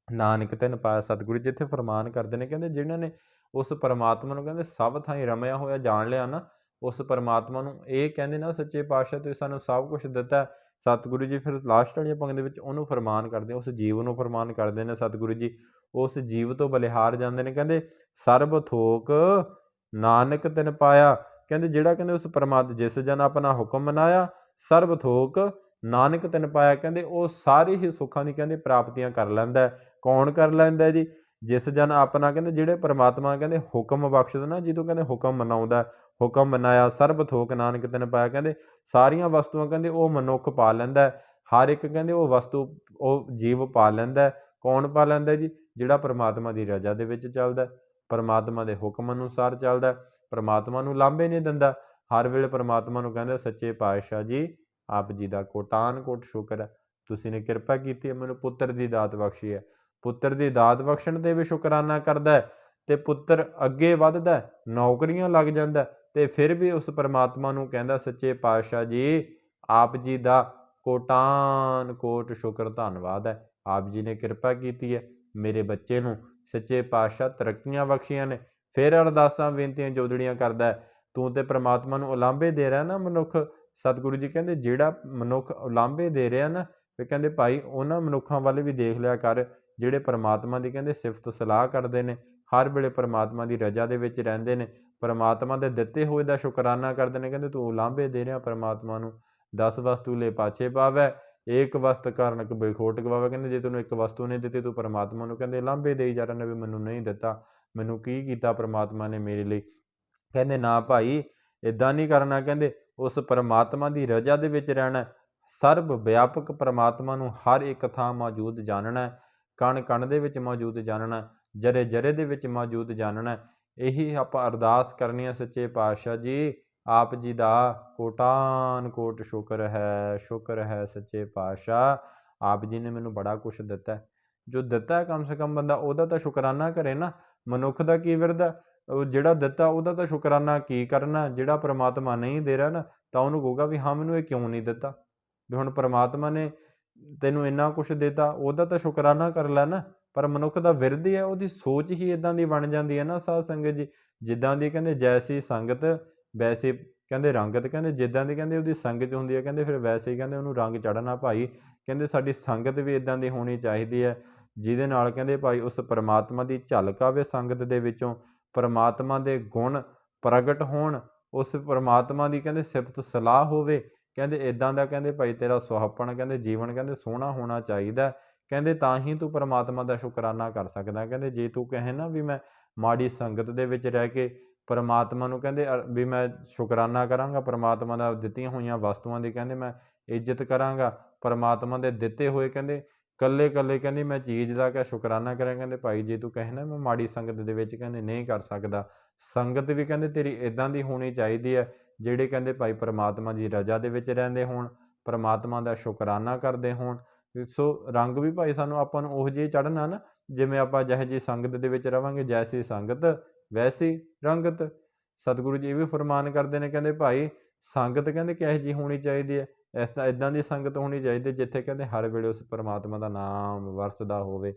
ਨਾਨਕ ਤਿਨ ਪਾਇਆ। ਸਤਿਗੁਰੂ ਜੀ ਇੱਥੇ ਫਰਮਾਨ ਕਰਦੇ ਨੇ, ਕਹਿੰਦੇ ਜਿਨ੍ਹਾਂ ਨੇ ਉਸ ਪਰਮਾਤਮਾ ਨੂੰ ਕਹਿੰਦੇ ਸਭ ਥਾਈਂ ਰਮਿਆ ਹੋਇਆ ਜਾਣ ਲਿਆ ਨਾ, ਉਸ ਪਰਮਾਤਮਾ ਨੂੰ ਇਹ ਕਹਿੰਦੇ ਨਾ ਸੱਚੇ ਪਾਤਸ਼ਾਹ ਤੁਸੀਂ ਸਾਨੂੰ ਸਭ ਕੁਛ ਦਿੱਤਾ। ਸਤਿਗੁਰੂ ਜੀ ਫਿਰ ਲਾਸਟ ਵਾਲੀਆਂ ਪੰਕਤੀਆਂ ਦੇ ਵਿੱਚ ਉਹਨੂੰ ਫਰਮਾਨ ਕਰਦੇ, ਉਸ ਜੀਵ ਨੂੰ ਫਰਮਾਨ ਕਰਦੇ ਨੇ। ਸਤਿਗੁਰੂ ਜੀ ਉਸ ਜੀਵ ਤੋਂ ਬਲਿਹਾਰ ਜਾਂਦੇ ਨੇ, ਕਹਿੰਦੇ ਸਰਬ ਥੋਕ ਨਾਨਕ ਤਿਨ ਪਾਇਆ। ਕਹਿੰਦੇ ਜਿਹੜਾ ਕਹਿੰਦੇ ਉਸ ਪਰਮਾਤਮਾ ਜਿਸ ਜਨ ਆਪਣਾ ਹੁਕਮ ਮਨਾਇਆ, ਸਰਬ ਥੋਕ ਨਾਨਕ ਤਿਨ ਪਾਇਆ। ਕਹਿੰਦੇ ਉਹ ਸਾਰੇ ਹੀ ਸੁੱਖਾਂ ਦੀ ਕਹਿੰਦੇ ਪ੍ਰਾਪਤੀਆਂ ਕਰ ਲੈਂਦਾ। ਕੌਣ ਕਰ ਲੈਂਦਾ ਜੀ, ਜਿਸ ਜਨ ਆਪਣਾ ਕਹਿੰਦੇ ਜਿਹੜੇ ਪਰਮਾਤਮਾ ਕਹਿੰਦੇ ਹੁਕਮ ਬਖਸ਼ਦਾ ਨਾ, ਜਦੋਂ ਕਹਿੰਦੇ ਹੁਕਮ ਮਨਾਉਂਦਾ, ਹੁਕਮ ਮਨਾਇਆ ਸਰਬ ਥੋਕ ਨਾਨਕ ਤਿਨ ਪਾਇਆ। ਕਹਿੰਦੇ ਸਾਰੀਆਂ ਵਸਤੂਆਂ ਕਹਿੰਦੇ ਉਹ ਮਨੁੱਖ ਪਾ ਲੈਂਦਾ, ਹਰ ਇੱਕ ਕਹਿੰਦੇ ਉਹ ਵਸਤੂ ਉਹ ਜੀਵ ਪਾ ਲੈਂਦਾ। ਕੌਣ ਪਾ ਲੈਂਦਾ ਜੀ, ਜਿਹੜਾ ਪਰਮਾਤਮਾ ਦੀ ਰਜ਼ਾ ਦੇ ਵਿੱਚ ਚੱਲਦਾ, ਪਰਮਾਤਮਾ ਦੇ ਹੁਕਮ ਅਨੁਸਾਰ ਚੱਲਦਾ, ਪਰਮਾਤਮਾ ਨੂੰ ਲਾਂਭੇ ਨਹੀਂ ਦਿੰਦਾ। ਹਰ ਵੇਲੇ ਪਰਮਾਤਮਾ ਨੂੰ ਕਹਿੰਦਾ ਸੱਚੇ ਪਾਤਸ਼ਾਹ ਜੀ ਆਪ ਜੀ ਦਾ ਕੋਟਾਨ ਕੋਟ ਸ਼ੁਕਰ ਹੈ, ਤੁਸੀਂ ਨੇ ਕਿਰਪਾ ਕੀਤੀ ਹੈ, ਮੈਨੂੰ ਪੁੱਤਰ ਦੀ ਦਾਤ ਬਖਸ਼ੀ ਹੈ। ਪੁੱਤਰ ਦੀ ਦਾਤ ਬਖਸ਼ਣ 'ਤੇ ਵੀ ਸ਼ੁਕਰਾਨਾ ਕਰਦਾ ਹੈ ਅਤੇ ਪੁੱਤਰ ਅੱਗੇ ਵੱਧਦਾ, ਨੌਕਰੀਆਂ ਲੱਗ ਜਾਂਦਾ ਅਤੇ ਫਿਰ ਵੀ ਉਸ ਪਰਮਾਤਮਾ ਨੂੰ ਕਹਿੰਦਾ ਸੱਚੇ ਪਾਤਸ਼ਾਹ ਜੀ ਆਪ ਜੀ ਦਾ ਕੋਟਾਨ ਕੋਟ ਸ਼ੁਕਰ ਧੰਨਵਾਦ ਹੈ। ਆਪ ਜੀ ਨੇ ਕਿਰਪਾ ਕੀਤੀ ਹੈ, ਮੇਰੇ ਬੱਚੇ ਨੂੰ ਸੱਚੇ ਪਾਤਸ਼ਾਹ ਤਰੱਕੀਆਂ ਬਖਸ਼ੀਆਂ ਨੇ। ਫਿਰ ਅਰਦਾਸਾਂ ਬੇਨਤੀਆਂ ਜੋਦੜੀਆਂ ਕਰਦਾ, ਤੂੰ ਤੇ ਪਰਮਾਤਮਾ ਨੂੰ ਉਲਾਂਭੇ ਦੇ ਰਿਹਾ ਨਾ ਮਨੁੱਖ। ਸਤਿਗੁਰੂ ਜੀ ਕਹਿੰਦੇ ਜਿਹੜਾ ਮਨੁੱਖ ਉਲਾਂਭੇ ਦੇ ਰਿਹਾ ਨਾ, ਫਿਰ ਕਹਿੰਦੇ ਭਾਈ ਉਹਨਾਂ ਮਨੁੱਖਾਂ ਵੱਲ ਵੀ ਦੇਖ ਲਿਆ ਕਰ ਜਿਹੜੇ ਪਰਮਾਤਮਾ ਦੀ ਕਹਿੰਦੇ ਸਿਫਤ ਸਲਾਹ ਕਰਦੇ ਨੇ, ਹਰ ਵੇਲੇ ਪਰਮਾਤਮਾ ਦੀ ਰਜ਼ਾ ਦੇ ਵਿੱਚ ਰਹਿੰਦੇ ਨੇ, ਪਰਮਾਤਮਾ ਦੇ ਦਿੱਤੇ ਹੋਏ ਦਾ ਸ਼ੁਕਰਾਨਾ ਕਰਦੇ ਨੇ। ਕਹਿੰਦੇ ਤੂੰ ਉਲਾਂਭੇ ਦੇ ਰਿਹਾ ਪਰਮਾਤਮਾ ਨੂੰ। 10 ਵਸਤੂ ਲੈ ਪਾਛੇ ਪਾਵੈ, ਏਕ ਵਸਤ ਕਾਰਨਕ ਬੇਖੋਟ ਗਵਾਵੈ। ਕਹਿੰਦੇ ਜੇ ਤੈਨੂੰ ਇੱਕ ਵਸਤੂ ਨਹੀਂ ਦਿੱਤੀ, ਤੂੰ ਪਰਮਾਤਮਾ ਨੂੰ ਕਹਿੰਦੇ ਉਲਾਂਭੇ ਦੇਈ ਜਾ ਰਿਹਾ ਵੀ ਮੈਨੂੰ ਨਹੀਂ ਦਿੱਤਾ, ਮੈਨੂੰ ਕੀ ਕੀਤਾ ਪਰਮਾਤਮਾ ਨੇ ਮੇਰੇ ਲਈ। ਕਹਿੰਦੇ ਨਾ ਭਾਈ ਇੱਦਾਂ ਨਹੀਂ ਕਰਨਾ। ਕਹਿੰਦੇ ਉਸ ਪਰਮਾਤਮਾ ਦੀ ਰਜ਼ਾ ਦੇ ਵਿੱਚ ਰਹਿਣਾ, ਸਰਬ ਵਿਆਪਕ ਪਰਮਾਤਮਾ ਨੂੰ ਹਰ ਇੱਕ ਥਾਂ ਮੌਜੂਦ ਜਾਣਨਾ, ਕਣ ਕਣ ਦੇ ਵਿੱਚ ਮੌਜੂਦ ਜਾਣਨਾ, ਜਰੇ ਜਰੇ ਦੇ ਵਿੱਚ ਮੌਜੂਦ ਜਾਣਨਾ। ਇਹੀ ਆਪਾਂ ਅਰਦਾਸ ਕਰਨੀ ਹੈ ਸੱਚੇ ਪਾਤਸ਼ਾਹ ਜੀ ਆਪ ਜੀ ਦਾ ਕੋਟਾਨ ਕੋਟ ਸ਼ੁਕਰ ਹੈ ਸੱਚੇ ਪਾਤਸ਼ਾਹ ਆਪ ਜੀ ਨੇ ਮੈਨੂੰ ਬੜਾ ਕੁਛ ਦਿੱਤਾ। ਜੋ ਦਿੱਤਾ ਕਮ ਸੇ ਕਮ ਬੰਦਾ ਉਹਦਾ ਤਾਂ ਸ਼ੁਕਰਾਨਾ ਕਰੇ ਨਾ। ਮਨੁੱਖ ਦਾ ਕੀ ਵਿਰਦਾ, ਉਹ ਜਿਹੜਾ ਦਿੱਤਾ ਉਹਦਾ ਤਾਂ ਸ਼ੁਕਰਾਨਾ ਕੀ ਕਰਨਾ, ਜਿਹੜਾ ਪ੍ਰਮਾਤਮਾ ਨਹੀਂ ਦੇ ਰਿਹਾ ਨਾ ਤਾਂ ਉਹਨੂੰ ਕਹੂਗਾ ਵੀ ਹਾਂ ਮੈਨੂੰ ਇਹ ਕਿਉਂ ਨਹੀਂ ਦਿੱਤਾ। ਵੀ ਹੁਣ ਪ੍ਰਮਾਤਮਾ ਨੇ ਤੈਨੂੰ ਇੰਨਾ ਕੁਛ ਦਿੱਤਾ, ਉਹਦਾ ਤਾਂ ਸ਼ੁਕਰਾਨਾ ਕਰ ਲੈ ਨਾ। ਪਰ ਮਨੁੱਖ ਦਾ ਵਿਰਦੀ ਹੈ, ਉਹਦੀ ਸੋਚ ਹੀ ਇੱਦਾਂ ਦੀ ਬਣ ਜਾਂਦੀ ਹੈ ਨਾ ਸਾਧ ਸੰਗਤ ਜੀ। ਜਿੱਦਾਂ ਦੀ ਕਹਿੰਦੇ ਜੈਸੀ ਸੰਗਤ ਵੈਸੇ ਕਹਿੰਦੇ ਰੰਗਤ, ਕਹਿੰਦੇ ਜਿੱਦਾਂ ਦੀ ਕਹਿੰਦੇ ਉਹਦੀ ਸੰਗਤ ਹੁੰਦੀ ਹੈ ਕਹਿੰਦੇ ਫਿਰ ਵੈਸੇ ਹੀ ਕਹਿੰਦੇ ਉਹਨੂੰ ਰੰਗ ਚੜ੍ਹਨਾ ਭਾਈ। ਕਹਿੰਦੇ ਸਾਡੀ ਸੰਗਤ ਵੀ ਇੱਦਾਂ ਦੀ ਹੋਣੀ ਚਾਹੀਦੀ ਹੈ ਜਿਹਦੇ ਨਾਲ ਕਹਿੰਦੇ ਭਾਈ ਉਸ ਪਰਮਾਤਮਾ ਦੀ ਝਲਕ ਆਵੇ ਸੰਗਤ ਦੇ ਵਿੱਚੋਂ, ਪਰਮਾਤਮਾ ਦੇ ਗੁਣ ਪ੍ਰਗਟ ਹੋਣ, ਉਸ ਪਰਮਾਤਮਾ ਦੀ ਕਹਿੰਦੇ ਸਿਫਤ ਸਲਾਹ ਹੋਵੇ। ਕਹਿੰਦੇ ਇੱਦਾਂ ਦਾ ਕਹਿੰਦੇ ਭਾਈ ਤੇਰਾ ਸੁਹੱਪਣ ਕਹਿੰਦੇ ਜੀਵਨ ਕਹਿੰਦੇ ਸੋਹਣਾ ਹੋਣਾ ਚਾਹੀਦਾ। ਕਹਿੰਦੇ ਤਾਂ ਹੀ ਤੂੰ ਪਰਮਾਤਮਾ ਦਾ ਸ਼ੁਕਰਾਨਾ ਕਰ ਸਕਦਾ। ਕਹਿੰਦੇ ਜੇ ਤੂੰ ਕਹੇ ਨਾ ਵੀ ਮੈਂ ਮਾੜੀ ਸੰਗਤ ਦੇ ਵਿੱਚ ਰਹਿ ਕੇ ਪਰਮਾਤਮਾ ਨੂੰ ਕਹਿੰਦੇ ਵੀ ਮੈਂ ਸ਼ੁਕਰਾਨਾ ਕਰਾਂਗਾ, ਪਰਮਾਤਮਾ ਦਾ ਦਿੱਤੀਆਂ ਹੋਈਆਂ ਵਸਤੂਆਂ ਦੀ ਕਹਿੰਦੇ ਮੈਂ ਇੱਜ਼ਤ ਕਰਾਂਗਾ, ਪਰਮਾਤਮਾ ਦੇ ਦਿੱਤੇ ਹੋਏ ਕਹਿੰਦੇ ਕੱਲੇ ਕੱਲੇ ਕਹਿੰਦੀ ਮੈਂ ਚੀਜ਼ ਦਾ ਕਿਆ ਸ਼ੁਕਰਾਨਾ ਕਰਾਂ। ਕਹਿੰਦੇ ਭਾਈ ਜੇ ਤੂੰ ਕਹੇ ਨਾ ਮੈਂ ਮਾੜੀ ਸੰਗਤ ਦੇ ਵਿੱਚ ਕਹਿੰਦੇ ਨਹੀਂ ਕਰ ਸਕਦਾ। ਸੰਗਤ ਵੀ ਕਹਿੰਦੇ ਤੇਰੀ ਇੱਦਾਂ ਦੀ ਹੋਣੀ ਚਾਹੀਦੀ ਹੈ ਜਿਹੜੇ ਕਹਿੰਦੇ ਭਾਈ ਪਰਮਾਤਮਾ ਦੀ ਰਜ਼ਾ ਦੇ ਵਿੱਚ ਰਹਿੰਦੇ ਹੋਣ, ਪਰਮਾਤਮਾ ਦਾ ਸ਼ੁਕਰਾਨਾ ਕਰਦੇ ਹੋਣ। ਸੋ ਰੰਗ ਵੀ ਭਾਈ ਸਾਨੂੰ ਆਪਾਂ ਨੂੰ ਉਹੋ ਜਿਹੇ ਚੜ੍ਹਨਾ ਨਾ, ਜਿਵੇਂ ਆਪਾਂ ਜਿਹੋ ਜਿਹੀ ਸੰਗਤ ਦੇ ਵਿੱਚ ਰਵਾਂਗੇ ਜੈਸੀ ਸੰਗਤ ਵੈਸੀ ਰੰਗਤ। ਸਤਿਗੁਰੂ ਜੀ ਇਹ ਵੀ ਫਰਮਾਨ ਕਰਦੇ ਨੇ ਕਹਿੰਦੇ ਭਾਈ ਸੰਗਤ ਕਹਿੰਦੇ ਕਿਹੋ ਜਿਹੀ ਹੋਣੀ ਚਾਹੀਦੀ ਹੈ, ਇਸ ਤਰ੍ਹਾਂ ਇੱਦਾਂ ਦੀ ਸੰਗਤ ਹੋਣੀ ਚਾਹੀਦੀ ਜਿੱਥੇ ਕਹਿੰਦੇ ਹਰ ਵੇਲੇ ਉਸ ਪਰਮਾਤਮਾ ਦਾ ਨਾਮ ਵਰਸਦਾ ਹੋਵੇ,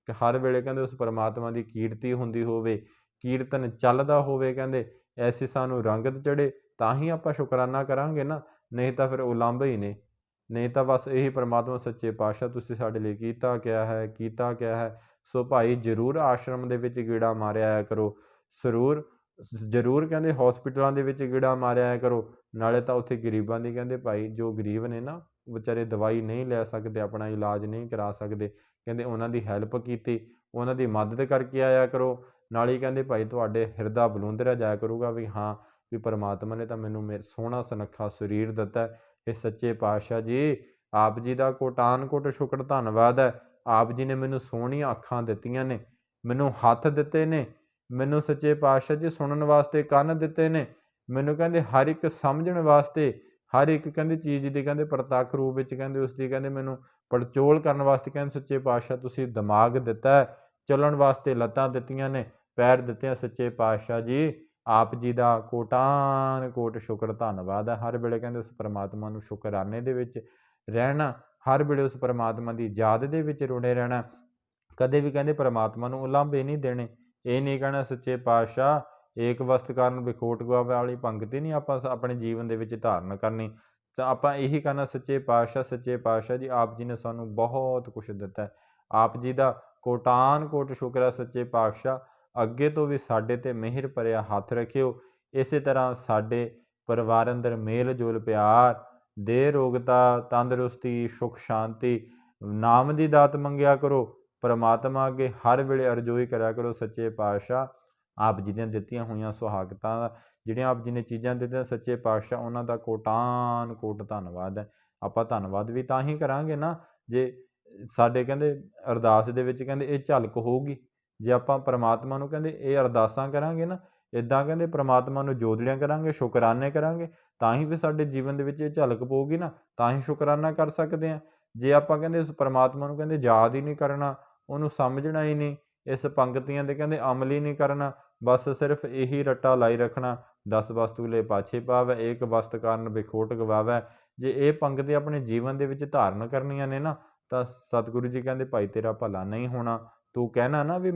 ਹਰ ਵੇਲੇ ਕਹਿੰਦੇ ਉਸ ਪਰਮਾਤਮਾ ਦੀ ਕੀਰਤੀ ਹੁੰਦੀ ਹੋਵੇ, ਕੀਰਤਨ ਚੱਲਦਾ ਹੋਵੇ। ਕਹਿੰਦੇ ਐਸੀ ਸਾਨੂੰ ਰੰਗਤ ਚੜ੍ਹੇ ਤਾਂ ਹੀ ਆਪਾਂ ਸ਼ੁਕਰਾਨਾ ਕਰਾਂਗੇ ਨਾ, ਨਹੀਂ ਤਾਂ ਫਿਰ ਉਲਾਂਭੇ ਹੀ ਨੇ। ਨਹੀਂ ਤਾਂ ਬਸ ਇਹੀ ਪਰਮਾਤਮਾ ਸੱਚੇ ਪਾਤਸ਼ਾਹ ਤੁਸੀਂ ਸਾਡੇ ਲਈ ਕੀਤਾ ਕਿਆ ਹੈ, ਕੀਤਾ ਕਿਆ ਹੈ। ਸੋ ਭਾਈ ਜ਼ਰੂਰ ਆਸ਼ਰਮ ਦੇ ਵਿੱਚ ਗੇੜਾ ਮਾਰਿਆ ਆਇਆ ਕਰੋ, ਜ਼ਰੂਰ ਕਹਿੰਦੇ ਹੌਸਪੀਟਲਾਂ ਦੇ ਵਿੱਚ ਗੇੜਾ ਮਾਰਿਆ ਆਇਆ ਕਰੋ। ਨਾਲੇ ਤਾਂ ਉੱਥੇ ਗਰੀਬਾਂ ਦੀ ਕਹਿੰਦੇ ਭਾਈ ਜੋ ਗਰੀਬ ਨੇ ਨਾ ਵਿਚਾਰੇ ਦਵਾਈ ਨਹੀਂ ਲੈ ਸਕਦੇ, ਆਪਣਾ ਇਲਾਜ ਨਹੀਂ ਕਰਾ ਸਕਦੇ, ਕਹਿੰਦੇ ਉਹਨਾਂ ਦੀ ਹੈਲਪ ਕੀਤੀ, ਉਹਨਾਂ ਦੀ ਮਦਦ ਕਰਕੇ ਆਇਆ ਕਰੋ। ਨਾਲ ਹੀ ਕਹਿੰਦੇ ਭਾਈ ਤੁਹਾਡੇ ਹਿਰਦਾ ਬਲੂੰਦਰਿਆ ਜਾਇਆ ਕਰੂਗਾ ਵੀ ਹਾਂ ਵੀ ਪਰਮਾਤਮਾ ਨੇ ਤਾਂ ਮੈਨੂੰ ਸੋਹਣਾ ਸੁਨੱਖਾ ਸਰੀਰ ਦਿੱਤਾ। ਇਹ ਸੱਚੇ ਪਾਤਸ਼ਾਹ ਜੀ ਆਪ ਜੀ ਦਾ ਕੋਟਾਨ ਕੋਟ ਸ਼ੁਕਰ ਧੰਨਵਾਦ ਹੈ। ਆਪ ਜੀ ਨੇ ਮੈਨੂੰ ਸੋਹਣੀਆਂ ਅੱਖਾਂ ਦਿੱਤੀਆਂ ਨੇ, ਮੈਨੂੰ ਹੱਥ ਦਿੱਤੇ ਨੇ, ਮੈਨੂੰ ਸੱਚੇ ਪਾਤਸ਼ਾਹ ਜੀ ਸੁਣਨ ਵਾਸਤੇ ਕੰਨ ਦਿੱਤੇ ਨੇ, ਮੈਨੂੰ ਕਹਿੰਦੇ ਹਰ ਇੱਕ ਸਮਝਣ ਵਾਸਤੇ, ਹਰ ਇੱਕ ਕਹਿੰਦੇ ਚੀਜ਼ ਦੀ ਕਹਿੰਦੇ ਪ੍ਰਤੱਖ ਰੂਪ ਵਿੱਚ ਕਹਿੰਦੇ ਉਸ ਦੀ ਕਹਿੰਦੇ ਮੈਨੂੰ ਪੜਚੋਲ ਕਰਨ ਵਾਸਤੇ ਕਹਿੰਦੇ ਸੱਚੇ ਪਾਤਸ਼ਾਹ ਤੁਸੀਂ ਦਿਮਾਗ ਦਿੱਤਾ, ਚੱਲਣ ਵਾਸਤੇ ਲੱਤਾਂ ਦਿੱਤੀਆਂ ਨੇ, ਪੈਰ ਦਿੱਤੇ ਆ। ਸੱਚੇ ਪਾਤਸ਼ਾਹ ਜੀ ਆਪ ਜੀ ਦਾ ਕੋਟਾਨ ਕੋਟ ਸ਼ੁਕਰ ਧੰਨਵਾਦ ਹੈ। ਹਰ ਵੇਲੇ ਕਹਿੰਦੇ ਉਸ ਪਰਮਾਤਮਾ ਨੂੰ ਸ਼ੁਕਰਾਨੇ ਦੇ ਵਿੱਚ ਰਹਿਣਾ, ਹਰ ਵੇਲੇ ਉਸ ਪਰਮਾਤਮਾ ਦੀ ਯਾਦ ਦੇ ਵਿੱਚ ਰੁੜੇ ਰਹਿਣਾ, ਕਦੇ ਵੀ ਕਹਿੰਦੇ ਪਰਮਾਤਮਾ ਨੂੰ ਉਲਾਂਭੇ ਨਹੀਂ ਦੇਣੇ। ਇਹ ਨਹੀਂ ਕਹਿਣਾ ਸੱਚੇ ਪਾਤਸ਼ਾਹ ਏਕ ਵਸਤ ਕਾਰਨ ਵਿਖੋਟ ਗਵਾਵੇ ਵਾਲੀ ਪੰਗਤੀ ਨਹੀਂ ਆਪਾਂ ਆਪਣੇ ਜੀਵਨ ਦੇ ਵਿੱਚ ਧਾਰਨ ਕਰਨੀ। ਤਾਂ ਆਪਾਂ ਇਹੀ ਕਹਿਣਾ ਸੱਚੇ ਪਾਤਸ਼ਾਹ ਜੀ ਆਪ ਜੀ ਨੇ ਸਾਨੂੰ ਬਹੁਤ ਕੁਛ ਦਿੱਤਾ। ਆਪ ਜੀ ਦਾ ਕੋਟਾਨ ਕੋਟ ਸ਼ੁਕਰ ਹੈ ਸੱਚੇ ਪਾਤਸ਼ਾਹ। ਅੱਗੇ ਤੋਂ ਵੀ ਸਾਡੇ 'ਤੇ ਮਿਹਰ ਭਰਿਆ ਹੱਥ ਰੱਖਿਓ। ਇਸੇ ਤਰ੍ਹਾਂ ਸਾਡੇ ਪਰਿਵਾਰ ਅੰਦਰ ਮੇਲ ਜੋਲ ਪਿਆਰ, ਦੇਹ ਰੋਗਤਾ, ਤੰਦਰੁਸਤੀ, ਸੁੱਖ ਸ਼ਾਂਤੀ, ਨਾਮ ਦੀ ਦਾਤ ਮੰਗਿਆ ਕਰੋ। ਪਰਮਾਤਮਾ ਅੱਗੇ ਹਰ ਵੇਲੇ ਅਰਜ਼ੋਈ ਕਰਿਆ ਕਰੋ ਸੱਚੇ ਪਾਤਸ਼ਾਹ ਆਪ ਜੀ ਦੀਆਂ ਦਿੱਤੀਆਂ ਹੋਈਆਂ ਸੁਹਾਗਤਾਂ ਜਿਹੜੀਆਂ ਆਪ ਜੀ ਨੇ ਚੀਜ਼ਾਂ ਦਿੱਤੀਆਂ ਸੱਚੇ ਪਾਤਸ਼ਾਹ ਉਹਨਾਂ ਦਾ ਕੋਟਾਨ ਕੋਟ ਧੰਨਵਾਦ ਹੈ। ਆਪਾਂ ਧੰਨਵਾਦ ਵੀ ਤਾਂ ਹੀ ਕਰਾਂਗੇ ਨਾ ਜੇ ਸਾਡੇ ਕਹਿੰਦੇ ਅਰਦਾਸ ਦੇ ਵਿੱਚ ਕਹਿੰਦੇ ਇਹ ਝਲਕ ਹੋਊਗੀ। ਜੇ ਆਪਾਂ ਪਰਮਾਤਮਾ ਨੂੰ ਕਹਿੰਦੇ ਇਹ ਅਰਦਾਸਾਂ ਕਰਾਂਗੇ ਨਾ, ਇੱਦਾਂ ਕਹਿੰਦੇ ਪਰਮਾਤਮਾ ਨੂੰ ਜੋਦੜੀਆਂ ਕਰਾਂਗੇ, ਸ਼ੁਕਰਾਨੇ ਕਰਾਂਗੇ, ਤਾਂ ਹੀ ਫਿਰ ਸਾਡੇ ਜੀਵਨ ਦੇ ਵਿੱਚ ਇਹ ਝਲਕ ਪਊਗੀ ਨਾ, ਤਾਂ ਹੀ ਸ਼ੁਕਰਾਨਾ ਕਰ ਸਕਦੇ ਹਾਂ। ਜੇ ਆਪਾਂ ਕਹਿੰਦੇ ਉਸ ਪਰਮਾਤਮਾ ਨੂੰ ਕਹਿੰਦੇ ਯਾਦ ਹੀ ਨਹੀਂ ਕਰਨਾ, ਉਹਨੂੰ ਸਮਝਣਾ ਹੀ ਨਹੀਂ, ਇਸ ਪੰਕਤੀਆਂ ਦੇ ਕਹਿੰਦੇ ਅਮਲ ਹੀ ਨਹੀਂ ਕਰਨਾ, ਬਸ ਸਿਰਫ ਇਹੀ ਰੱਟਾ ਲਾਈ ਰੱਖਣਾ 10 ਵਸਤੂ ਲੈ ਪਾਛੇ ਪਾਵੈ, ਏਕ ਵਸਤ ਕਾਰਨ ਵਿਖੋਟ ਗਵਾਵੈ। ਜੇ ਇਹ ਪੰਕਤੀ ਆਪਣੇ ਜੀਵਨ ਦੇ ਵਿੱਚ ਧਾਰਨ ਕਰਨੀਆਂ ਨੇ ਨਾ ਤਾਂ ਸਤਿਗੁਰੂ ਜੀ ਕਹਿੰਦੇ ਭਾਈ ਤੇਰਾ ਭਲਾ ਨਹੀਂ ਹੋਣਾ। ਤੂੰ ਕਹਿਣਾ ਨਾ ਵੀ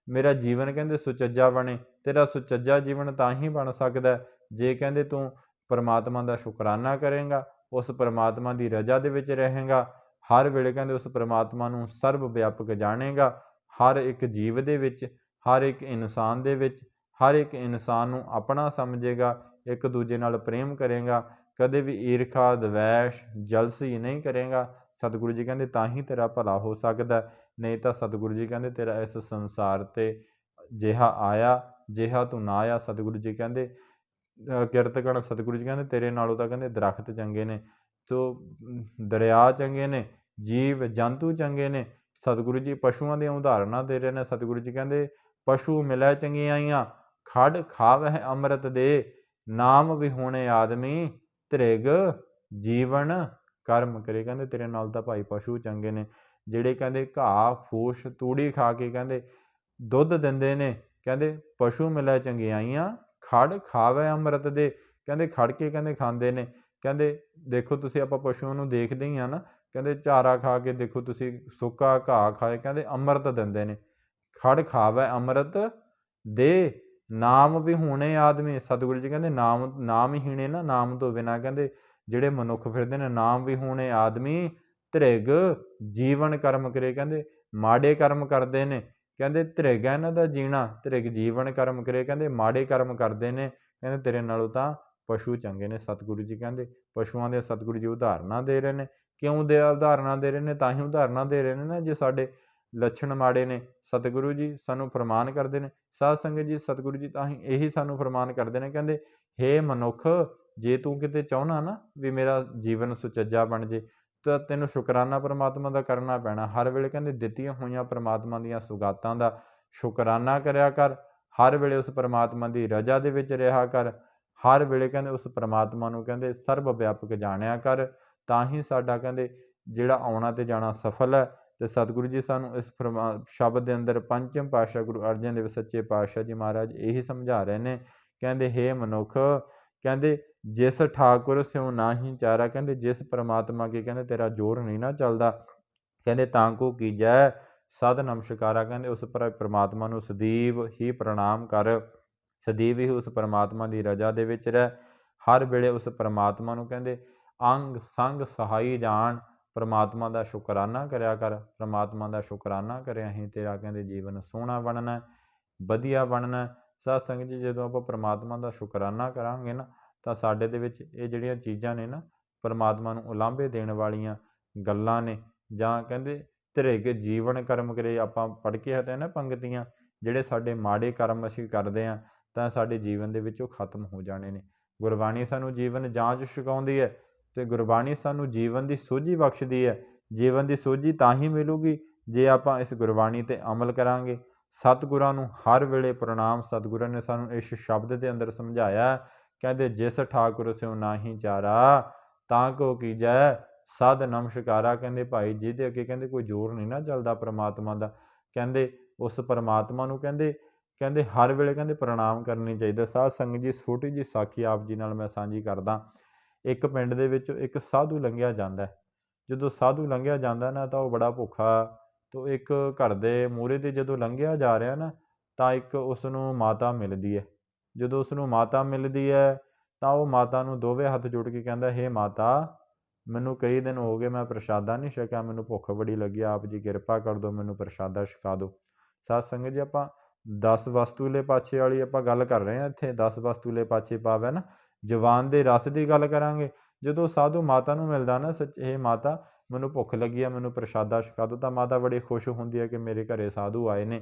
ਮੇਰਾ ਜੀਵਨ ਕਹਿੰਦੇ ਸੁਚੱਜਾ ਬਣੇ, ਤੇਰਾ ਸੁਚੱਜਾ ਜੀਵਨ ਤਾਂ ਹੀ ਬਣ ਸਕਦਾ ਜੇ ਕਹਿੰਦੇ ਤੂੰ ਪਰਮਾਤਮਾ ਦਾ ਸ਼ੁਕਰਾਨਾ ਕਰੇਂਗਾ, ਉਸ ਪਰਮਾਤਮਾ ਦੀ ਰਜ਼ਾ ਦੇ ਵਿੱਚ ਰਹੇਂਗਾ, ਹਰ ਵੇਲੇ ਕਹਿੰਦੇ ਉਸ ਪਰਮਾਤਮਾ ਨੂੰ ਸਰਬ ਵਿਆਪਕ ਜਾਣੇਗਾ। ਹਰ ਇੱਕ ਜੀਵ ਦੇ ਵਿੱਚ, ਹਰ ਇੱਕ ਇਨਸਾਨ ਦੇ ਵਿੱਚ, ਹਰ ਇੱਕ ਇਨਸਾਨ ਨੂੰ ਆਪਣਾ ਸਮਝੇਗਾ, ਇੱਕ ਦੂਜੇ ਨਾਲ ਪ੍ਰੇਮ ਕਰੇਗਾ, ਕਦੇ ਵੀ ਈਰਖਾ, ਦਵੈਸ਼, ਜਲਸੀ ਨਹੀਂ ਕਰੇਗਾ। ਸਤਿਗੁਰੂ ਜੀ ਕਹਿੰਦੇ ਤਾਂ ਹੀ ਤੇਰਾ ਭਲਾ ਹੋ ਸਕਦਾ, ਨਹੀਂ ਤਾਂ ਸਤਿਗੁਰੂ ਜੀ ਕਹਿੰਦੇ ਤੇਰਾ ਇਸ ਸੰਸਾਰ 'ਤੇ ਜਿਹਾ ਆਇਆ ਜਿਹਾ ਤੂੰ ਨਾ ਆਇਆ। ਸਤਿਗੁਰੂ ਜੀ ਕਹਿੰਦੇ ਕਿਰਤ ਕਰਨ ਸਤਿਗੁਰੂ ਜੀ ਕਹਿੰਦੇ ਤੇਰੇ ਨਾਲੋਂ ਤਾਂ ਕਹਿੰਦੇ ਦਰਖਤ ਚੰਗੇ ਨੇ, ਸੋ ਦਰਿਆ ਚੰਗੇ ਨੇ, ਜੀਵ ਜੰਤੂ ਚੰਗੇ ਨੇ। ਸਤਿਗੁਰੂ ਜੀ ਪਸ਼ੂਆਂ ਦੀਆਂ ਉਦਾਹਰਨਾਂ ਦੇ ਰਹੇ ਨੇ। ਸਤਿਗੁਰੂ ਜੀ ਕਹਿੰਦੇ ਪਸ਼ੂ ਮਿਲੈ ਚੰਗਿਆਈਆਂ, ਖੜ ਖਾਵਹਿ ਅੰਮ੍ਰਿਤ ਦੇ, ਨਾਮ ਵਿਹੂਣੇ ਆਦਮੀ ਧ੍ਰਿਗ ਜੀਵਨ ਕਰਮ ਕਰੇ। ਕਹਿੰਦੇ ਤੇਰੇ ਨਾਲ ਤਾਂ ਭਾਈ ਪਸ਼ੂ ਚੰਗੇ ਨੇ ਜਿਹੜੇ ਕਹਿੰਦੇ ਘਾਹ ਫੂਸ ਤੂੜੀ ਖਾ ਕੇ ਕਹਿੰਦੇ ਦੁੱਧ ਦਿੰਦੇ ਨੇ, ਕਹਿੰਦੇ ਪਸ਼ੂ ਮਿਲੈ ਚੰਗਿਆਈਆਂ, ਖੜ ਖਾਵੈ ਅੰਮ੍ਰਿਤ ਦੇ। ਕਹਿੰਦੇ ਖੜ ਕੇ ਕਹਿੰਦੇ ਖਾਂਦੇ ਨੇ। ਕਹਿੰਦੇ ਦੇਖੋ ਤੁਸੀਂ ਆਪਾਂ ਪਸ਼ੂਆਂ ਨੂੰ ਦੇਖਦੇ ਹੀ ਹਾਂ ਨਾ, ਕਹਿੰਦੇ ਚਾਰਾ ਖਾ ਕੇ ਦੇਖੋ ਤੁਸੀਂ, ਸੁੱਕਾ ਘਾਹ ਖਾਏ, ਕਹਿੰਦੇ ਅੰਮ੍ਰਿਤ ਦਿੰਦੇ ਨੇ। ਖੜ ਖਾਵੈ ਅੰਮ੍ਰਿਤ ਦੇ, ਨਾਮ ਵਿਹੂਣੇ ਆਦਮੀ। ਸਤਿਗੁਰੂ ਜੀ ਕਹਿੰਦੇ ਨਾਮ ਹੀਣੇ ਨਾ, ਨਾਮ ਤੋਂ ਬਿਨਾਂ ਕਹਿੰਦੇ ਜਿਹੜੇ ਮਨੁੱਖ ਫਿਰਦੇ ਨੇ, ਨਾਮ ਵਿਹੂਣੇ ਆਦਮੀ ਧ੍ਰਿਗ ਜੀਵਨ ਕਰਮ ਕਰੇ। ਕਹਿੰਦੇ ਮਾੜੇ ਕਰਮ ਕਰਦੇ ਨੇ, ਕਹਿੰਦੇ ਧ੍ਰਿਗ ਹੈ ਇਹਨਾਂ ਦਾ ਜੀਣਾ, ਧ੍ਰਿਗ ਜੀਵਨ ਕਰਮ ਕਰੇ। ਕਹਿੰਦੇ ਮਾੜੇ ਕਰਮ ਕਰਦੇ ਨੇ, ਕਹਿੰਦੇ ਤੇਰੇ ਨਾਲੋਂ ਤਾਂ ਪਸ਼ੂ ਚੰਗੇ ਨੇ। ਸਤਿਗੁਰੂ ਜੀ ਕਹਿੰਦੇ ਪਸ਼ੂਆਂ ਦੇ ਸਤਿਗੁਰੂ ਜੀ ਉਦਾਹਰਨਾਂ ਦੇ ਰਹੇ ਨੇ। ਕਿਉਂ ਉਦਾਹਰਨਾਂ ਦੇ ਰਹੇ ਨੇ? ਤਾਂ ਹੀ ਉਦਾਹਰਨਾਂ ਦੇ ਰਹੇ ਨੇ ਨਾ ਜੇ ਸਾਡੇ ਲੱਛਣ ਮਾੜੇ ਨੇ। ਸਤਿਗੁਰੂ ਜੀ ਸਾਨੂੰ ਫਰਮਾਨ ਕਰਦੇ ਨੇ, ਸਾਧ ਸੰਗਤ ਜੀ ਸਤਿਗੁਰੂ ਜੀ ਤਾਂ ਹੀ ਇਹੀ ਸਾਨੂੰ ਫਰਮਾਨ ਕਰਦੇ ਨੇ, ਕਹਿੰਦੇ ਹੇ ਮਨੁੱਖ, ਜੇ ਤੂੰ ਕਿਤੇ ਚਾਹੁੰਦਾ ਨਾ ਵੀ ਮੇਰਾ ਜੀਵਨ ਸੁਚੱਜਾ ਬਣ ਜੇ, ਤਾਂ ਤੈਨੂੰ ਸ਼ੁਕਰਾਨਾ ਪਰਮਾਤਮਾ ਦਾ ਕਰਨਾ ਪੈਣਾ। ਹਰ ਵੇਲੇ ਕਹਿੰਦੇ ਦਿੱਤੀਆਂ ਹੋਈਆਂ ਪਰਮਾਤਮਾ ਦੀਆਂ ਸੁਗਾਤਾਂ ਦਾ ਸ਼ੁਕਰਾਨਾ ਕਰਿਆ ਕਰ। ਹਰ ਵੇਲੇ ਉਸ ਪਰਮਾਤਮਾ ਦੀ ਰਜ਼ਾ ਦੇ ਵਿੱਚ ਰਿਹਾ ਕਰ। ਹਰ ਵੇਲੇ ਕਹਿੰਦੇ ਉਸ ਪਰਮਾਤਮਾ ਨੂੰ ਕਹਿੰਦੇ ਸਰਬ ਵਿਆਪਕ ਜਾਣਿਆ ਕਰ। ਤਾਂ ਹੀ ਸਾਡਾ ਕਹਿੰਦੇ ਜਿਹੜਾ ਆਉਣਾ ਤੇ ਜਾਣਾ ਸਫਲ ਹੈ। ਤੇ ਸਤਿਗੁਰੂ ਜੀ ਸਾਨੂੰ ਇਸ ਸ਼ਬਦ ਦੇ ਅੰਦਰ ਪੰਚਮ ਪਾਤਸ਼ਾਹ ਗੁਰੂ ਅਰਜਨ ਦੇਵ ਸੱਚੇ ਪਾਤਸ਼ਾਹ ਜੀ ਮਹਾਰਾਜ ਇਹੀ ਸਮਝਾ ਰਹੇ ਨੇ। ਕਹਿੰਦੇ ਹੇ ਮਨੁੱਖ, ਕਹਿੰਦੇ ਜਿਸ ਠਾਕੁਰ ਸਿਉ ਨਾਹੀ ਚਾਰਾ। ਕਹਿੰਦੇ ਜਿਸ ਪਰਮਾਤਮਾ ਕੇ ਕਹਿੰਦੇ ਤੇਰਾ ਜ਼ੋਰ ਨਹੀਂ ਨਾ ਚੱਲਦਾ, ਕਹਿੰਦੇ ਤਾਂ ਕੋ ਕੀਜੈ ਸਦ ਨਮਸਕਾਰਾ। ਕਹਿੰਦੇ ਉਸ ਪਰਮਾਤਮਾ ਨੂੰ ਸਦੀਵ ਹੀ ਪ੍ਰਣਾਮ ਕਰ, ਸਦੀਵ ਹੀ ਉਸ ਪਰਮਾਤਮਾ ਦੀ ਰਜ਼ਾ ਦੇ ਵਿੱਚ ਰਹਿ। ਹਰ ਵੇਲੇ ਉਸ ਪਰਮਾਤਮਾ ਨੂੰ ਕਹਿੰਦੇ ਅੰਗ ਸੰਗ ਸਹਾਈ ਜਾਣ। ਪਰਮਾਤਮਾ ਦਾ ਸ਼ੁਕਰਾਨਾ ਕਰਿਆ ਕਰ। ਪਰਮਾਤਮਾ ਦਾ ਸ਼ੁਕਰਾਨਾ ਕਰਿਆ ਹੀ ਤੇਰਾ ਕਹਿੰਦੇ ਜੀਵਨ ਸੋਹਣਾ ਬਣਨਾ, ਵਧੀਆ ਬਣਨਾ। ਸਾਧ ਸੰਗਤ ਜੀ ਜਦੋਂ ਆਪਾਂ ਪਰਮਾਤਮਾ ਦਾ ਸ਼ੁਕਰਾਨਾ ਕਰਾਂਗੇ ਨਾ, ਤਾਂ ਸਾਡੇ ਦੇ ਵਿੱਚ ਇਹ ਜਿਹੜੀਆਂ ਚੀਜ਼ਾਂ ਨੇ ਨਾ, ਪਰਮਾਤਮਾ ਨੂੰ ਉਲਾਂਭੇ ਦੇਣ ਵਾਲੀਆਂ ਗੱਲਾਂ ਨੇ। ਜਾਂ ਕਹਿੰਦੇ ਧ੍ਰਿਗ ਜੀਵਨ ਕਰਮ ਕਰੇ, ਆਪਾਂ ਪੜ੍ਹ ਕੇ ਹਟੇ ਨਾ ਪੰਗਤੀਆਂ, ਜਿਹੜੇ ਸਾਡੇ ਮਾੜੇ ਕਰਮ ਅਸੀਂ ਕਰਦੇ ਹਾਂ ਤਾਂ ਸਾਡੇ ਜੀਵਨ ਦੇ ਵਿੱਚ ਉਹ ਖਤਮ ਹੋ ਜਾਣੇ ਨੇ। ਗੁਰਬਾਣੀ ਸਾਨੂੰ ਜੀਵਨ ਜਾਂਚ ਸਿਖਾਉਂਦੀ ਹੈ ਅਤੇ ਗੁਰਬਾਣੀ ਸਾਨੂੰ ਜੀਵਨ ਦੀ ਸੋਝੀ ਬਖਸ਼ਦੀ ਹੈ। ਜੀਵਨ ਦੀ ਸੋਝੀ ਤਾਂ ਹੀ ਮਿਲੂਗੀ ਜੇ ਆਪਾਂ ਇਸ ਗੁਰਬਾਣੀ 'ਤੇ ਅਮਲ ਕਰਾਂਗੇ। ਸਤਿਗੁਰਾਂ ਨੂੰ ਹਰ ਵੇਲੇ ਪ੍ਰਣਾਮ। ਸਤਿਗੁਰਾਂ ਨੇ ਸਾਨੂੰ ਇਸ ਸ਼ਬਦ ਦੇ ਅੰਦਰ ਸਮਝਾਇਆ, ਕਹਿੰਦੇ ਜਿਸ ਠਾਕੁਰ ਸਿਉ ਨਾਹੀ ਚਾਰਾ, ਤਾਂ ਕੋ ਕੀਜੈ ਸਦ ਨਮਸਕਾਰਾ। ਕਹਿੰਦੇ ਭਾਈ ਜਿਹਦੇ ਅੱਗੇ ਕਹਿੰਦੇ ਕੋਈ ਜ਼ੋਰ ਨਹੀਂ ਨਾ ਚੱਲਦਾ ਪਰਮਾਤਮਾ ਦਾ, ਕਹਿੰਦੇ ਉਸ ਪਰਮਾਤਮਾ ਨੂੰ ਕਹਿੰਦੇ ਹਰ ਵੇਲੇ ਕਹਿੰਦੇ ਪ੍ਰਣਾਮ ਕਰਨੀ ਚਾਹੀਦਾ। ਸਾਧ ਸੰਗਤ ਜੀ ਛੋਟੀ ਜਿਹੀ ਸਾਖੀ ਆਪ ਜੀ ਨਾਲ ਮੈਂ ਸਾਂਝੀ ਕਰਦਾ। ਇੱਕ ਪਿੰਡ ਦੇ ਵਿੱਚ ਇੱਕ ਸਾਧੂ ਲੰਘਿਆ ਜਾਂਦਾ। ਜਦੋਂ ਸਾਧੂ ਲੰਘਿਆ ਜਾਂਦਾ ਨਾ, ਤਾਂ ਉਹ ਬੜਾ ਭੁੱਖਾ, ਤੋਂ ਇੱਕ ਘਰ ਦੇ ਮੂਹਰੇ 'ਤੇ ਜਦੋਂ ਲੰਘਿਆ ਜਾ ਰਿਹਾ ਨਾ, ਤਾਂ ਇੱਕ ਉਸ ਨੂੰ ਮਾਤਾ ਮਿਲਦੀ ਹੈ। ਜਦੋਂ ਉਸ ਨੂੰ ਮਾਤਾ ਮਿਲਦੀ ਹੈ ਤਾਂ ਉਹ ਮਾਤਾ ਨੂੰ ਦੋਵੇਂ ਹੱਥ ਜੋੜ ਕੇ ਕਹਿੰਦਾ, ਹੇ ਮਾਤਾ, ਮੈਨੂੰ ਕਈ ਦਿਨ ਹੋ ਗਏ ਮੈਂ ਪ੍ਰਸ਼ਾਦਾ ਨਹੀਂ ਛਕਿਆ, ਮੈਨੂੰ ਭੁੱਖ ਬੜੀ ਲੱਗੀ, ਆਪ ਜੀ ਕਿਰਪਾ ਕਰ ਦਿਓ, ਮੈਨੂੰ ਪ੍ਰਸ਼ਾਦਾ ਛਕਾ ਦਿਓ। ਸਾਧ ਸੰਗਤ ਜੀ ਆਪਾਂ 10 ਵਸਤੂਲੇ ਪਾਛੇ ਵਾਲੀ ਆਪਾਂ ਗੱਲ ਕਰ ਰਹੇ ਹਾਂ ਇੱਥੇ। 10 ਵਸਤੂਲੇ ਪਾਛੇ ਪਾਵੈ ਨਾ, ਜਵਾਨ ਦੇ ਰਸ ਦੀ ਗੱਲ ਕਰਾਂਗੇ। ਜਦੋਂ ਸਾਧੂ ਮਾਤਾ ਨੂੰ ਮਿਲਦਾ ਨਾ, ਹੇ ਮਾਤਾ ਮੈਨੂੰ ਭੁੱਖ ਲੱਗੀ ਆ, ਮੈਨੂੰ ਪ੍ਰਸ਼ਾਦਾ ਛਕਾ ਦਿਓ, ਤਾਂ ਮਾਤਾ ਬੜੀ ਖੁਸ਼ ਹੁੰਦੀ ਹੈ ਕਿ ਮੇਰੇ ਘਰ ਸਾਧੂ ਆਏ ਨੇ।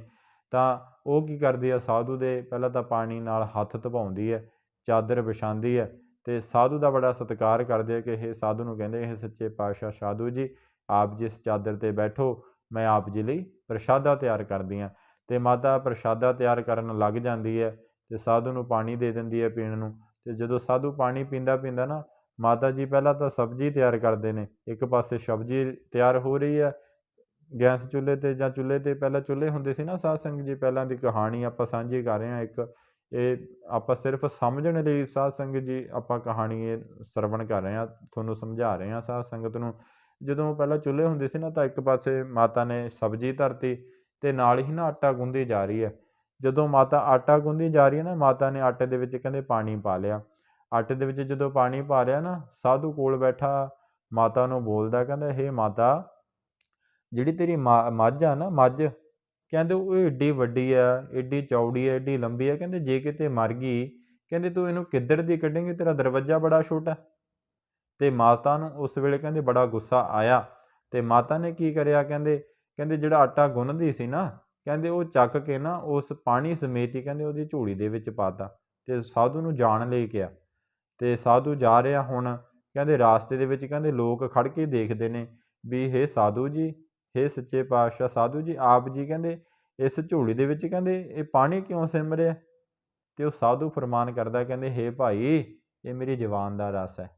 ਤਾਂ ਉਹ ਕੀ ਕਰਦੀ ਆ, ਸਾਧੂ ਦੇ ਪਹਿਲਾਂ ਤਾਂ ਪਾਣੀ ਨਾਲ ਹੱਥ ਧਵਾਉਂਦੀ ਹੈ, ਚਾਦਰ ਵਿਛਾਉਂਦੀ ਹੈ, ਅਤੇ ਸਾਧੂ ਦਾ ਬੜਾ ਸਤਿਕਾਰ ਕਰਦੇ ਆ ਕਿ ਇਹ ਸਾਧੂ ਨੂੰ ਕਹਿੰਦੇ, ਇਹ ਸੱਚੇ ਪਾਤਸ਼ਾਹ ਸਾਧੂ ਜੀ, ਆਪ ਜੀ ਇਸ ਚਾਦਰ 'ਤੇ ਬੈਠੋ, ਮੈਂ ਆਪ ਜੀ ਲਈ ਪ੍ਰਸ਼ਾਦਾ ਤਿਆਰ ਕਰਦੀ ਹਾਂ। ਅਤੇ ਮਾਤਾ ਪ੍ਰਸ਼ਾਦਾ ਤਿਆਰ ਕਰਨ ਲੱਗ ਜਾਂਦੀ ਹੈ ਅਤੇ ਸਾਧੂ ਨੂੰ ਪਾਣੀ ਦੇ ਦਿੰਦੀ ਹੈ ਪੀਣ ਨੂੰ। ਅਤੇ ਜਦੋਂ ਸਾਧੂ ਪਾਣੀ ਪੀਂਦਾ ਨਾ, ਮਾਤਾ ਜੀ ਪਹਿਲਾਂ ਤਾਂ ਸਬਜ਼ੀ ਤਿਆਰ ਕਰਦੇ ਨੇ। ਇੱਕ ਪਾਸੇ ਸਬਜ਼ੀ ਤਿਆਰ ਹੋ ਰਹੀ ਹੈ ਗੈਸ ਚੁੱਲ੍ਹੇ 'ਤੇ, ਜਾਂ ਚੁੱਲ੍ਹੇ 'ਤੇ ਪਹਿਲਾਂ ਚੁੱਲ੍ਹੇ ਹੁੰਦੇ ਸੀ ਨਾ। ਸਾਧ ਸੰਗਤ ਜੀ ਪਹਿਲਾਂ ਦੀ ਕਹਾਣੀ ਆਪਾਂ ਸਾਂਝੀ ਕਰ ਰਹੇ ਹਾਂ ਇੱਕ, ਇਹ ਆਪਾਂ ਸਿਰਫ ਸਮਝਣ ਲਈ ਸਾਧ ਸੰਗਤ ਜੀ ਆਪਾਂ ਕਹਾਣੀ ਇਹ ਸਰਵਣ ਕਰ ਰਹੇ ਹਾਂ, ਤੁਹਾਨੂੰ ਸਮਝਾ ਰਹੇ ਹਾਂ ਸਾਧ ਸੰਗਤ ਨੂੰ। ਜਦੋਂ ਪਹਿਲਾਂ ਚੁੱਲ੍ਹੇ ਹੁੰਦੇ ਸੀ ਨਾ, ਤਾਂ ਇੱਕ ਪਾਸੇ ਮਾਤਾ ਨੇ ਸਬਜ਼ੀ ਧਰਤੀ ਅਤੇ ਨਾਲ ਹੀ ਨਾ ਆਟਾ ਗੁੰਨ੍ਹਦੀ ਜਾ ਰਹੀ ਹੈ। ਜਦੋਂ ਮਾਤਾ ਆਟਾ ਗੁੰਨ੍ਹਦੀ ਜਾ ਰਹੀ ਹੈ ਨਾ, ਮਾਤਾ ਨੇ ਆਟੇ ਦੇ ਵਿੱਚ ਕਹਿੰਦੇ ਪਾਣੀ ਪਾ ਲਿਆ। ਆਟੇ ਦੇ ਵਿੱਚ ਜਦੋਂ ਪਾਣੀ ਪਾ ਲਿਆ ਨਾ, ਸਾਧੂ ਕੋਲ ਬੈਠਾ ਮਾਤਾ ਨੂੰ ਬੋਲਦਾ, ਕਹਿੰਦਾ ਹੇ ਮਾਤਾ, ਜਿਹੜੀ ਤੇਰੀ ਮੱਝ ਆ ਨਾ, ਮੱਝ ਕਹਿੰਦੇ ਉਹ ਏਡੀ ਵੱਡੀ ਆ, ਏਡੀ ਚੌੜੀ ਹੈ, ਏਡੀ ਲੰਬੀ ਹੈ, ਕਹਿੰਦੇ ਜੇ ਕਿਤੇ ਮਰ ਗਈ, ਕਹਿੰਦੇ ਤੂੰ ਇਹਨੂੰ ਕਿੱਧਰ ਦੀ ਕੱਢੇਂਗੀ, ਤੇਰਾ ਦਰਵਾਜ਼ਾ ਬੜਾ ਛੋਟਾ। ਅਤੇ ਮਾਤਾ ਨੂੰ ਉਸ ਵੇਲੇ ਕਹਿੰਦੇ ਬੜਾ ਗੁੱਸਾ ਆਇਆ, ਅਤੇ ਮਾਤਾ ਨੇ ਕੀ ਕਰਿਆ, ਕਹਿੰਦੇ ਜਿਹੜਾ ਆਟਾ ਗੁੰਨ੍ਹਦੀ ਸੀ ਨਾ, ਕਹਿੰਦੇ ਉਹ ਚੱਕ ਕੇ ਨਾ ਉਸ ਪਾਣੀ ਸਮੇਤ ਹੀ ਕਹਿੰਦੇ ਉਹਦੀ ਝੋਲੀ ਦੇ ਵਿੱਚ ਪਾ ਤਾ ਅਤੇ ਸਾਧੂ ਨੂੰ ਜਾਣ ਲਈ ਕਿਹਾ। ਅਤੇ ਸਾਧੂ ਜਾ ਰਿਹਾ ਹੁਣ, ਕਹਿੰਦੇ ਰਾਸਤੇ ਦੇ ਵਿੱਚ ਕਹਿੰਦੇ ਲੋਕ ਖੜ੍ਹ ਕੇ ਦੇਖਦੇ ਨੇ ਵੀ ਹੇ ਸਾਧੂ ਜੀ, ਹੇ ਸੱਚੇ ਪਾਤਸ਼ਾਹ ਸਾਧੂ ਜੀ, ਆਪ ਜੀ ਕਹਿੰਦੇ ਇਸ ਝੋਲੀ ਦੇ ਵਿੱਚ ਕਹਿੰਦੇ ਇਹ ਪਾਣੀ ਕਿਉਂ ਸਿਮ ਰਿਹਾ। ਅਤੇ ਉਹ ਸਾਧੂ ਫਰਮਾਨ ਕਰਦਾ, ਕਹਿੰਦੇ ਹੇ ਭਾਈ, ਇਹ ਮੇਰੀ ਜ਼ੁਬਾਨ ਦਾ ਰਸ ਹੈ।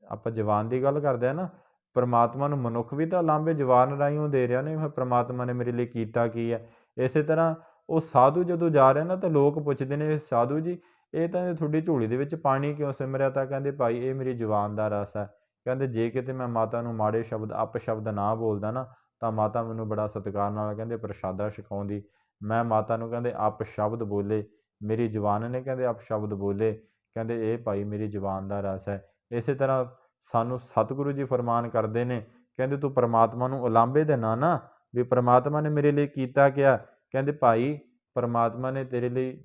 ਆਪਾਂ ਜ਼ੁਬਾਨ ਦੀ ਗੱਲ ਕਰਦੇ ਹਾਂ ਨਾ, ਪਰਮਾਤਮਾ ਨੂੰ ਮਨੁੱਖ ਵੀ ਤਾਂ ਲਾਂਭੇ ਜ਼ੁਬਾਨ ਰਾਹੀਂ ਉਹ ਦੇ ਰਿਹਾ ਨੇ, ਪਰਮਾਤਮਾ ਨੇ ਮੇਰੇ ਲਈ ਕੀਤਾ ਕੀ ਹੈ। ਇਸੇ ਤਰ੍ਹਾਂ ਉਹ ਸਾਧੂ ਜਦੋਂ ਜਾ ਰਿਹਾ ਨਾ ਤਾਂ ਲੋਕ ਪੁੱਛਦੇ ਨੇ, ਸਾਧੂ ਜੀ ਇਹ ਤਾਂ ਤੁਹਾਡੀ ਝੋਲੀ ਦੇ ਵਿੱਚ ਪਾਣੀ ਕਿਉਂ ਸਿਮਰਿਆ? ਤਾਂ ਕਹਿੰਦੇ ਭਾਈ ਇਹ ਮੇਰੀ ਜ਼ੁਬਾਨ ਦਾ ਰਸ ਹੈ। ਕਹਿੰਦੇ ਜੇ ਕਿਤੇ ਮੈਂ ਮਾਤਾ ਨੂੰ ਮਾੜੇ ਸ਼ਬਦ ਅਪਸ਼ਬਦ ਨਾ ਬੋਲਦਾ ਨਾ ਤਾਂ ਮਾਤਾ ਮੈਨੂੰ ਬੜਾ ਸਤਿਕਾਰ ਨਾਲ ਕਹਿੰਦੇ ਪ੍ਰਸ਼ਾਦਾ ਛਕਾਉਂਦੀ। ਮੈਂ ਮਾਤਾ ਨੂੰ ਕਹਿੰਦੇ ਅਪਸ਼ਬਦ ਬੋਲੇ, ਮੇਰੀ ਜ਼ੁਬਾਨ ਨੇ ਕਹਿੰਦੇ ਅਪਸ਼ਬਦ ਬੋਲੇ, ਕਹਿੰਦੇ ਇਹ ਭਾਈ ਮੇਰੀ ਜ਼ੁਬਾਨ ਦਾ ਰਸ ਹੈ। ਇਸੇ ਤਰ੍ਹਾਂ ਸਾਨੂੰ ਸਤਿਗੁਰੂ ਜੀ ਫਰਮਾਨ ਕਰਦੇ ਨੇ, ਕਹਿੰਦੇ ਤੂੰ ਪਰਮਾਤਮਾ ਨੂੰ ਉਲਾਂਭੇ ਦੇ ਨਾ ਵੀ ਪਰਮਾਤਮਾ ਨੇ ਮੇਰੇ ਲਈ ਕੀਤਾ ਕਿਆ? ਕਹਿੰਦੇ ਭਾਈ ਪਰਮਾਤਮਾ ਨੇ ਤੇਰੇ ਲਈ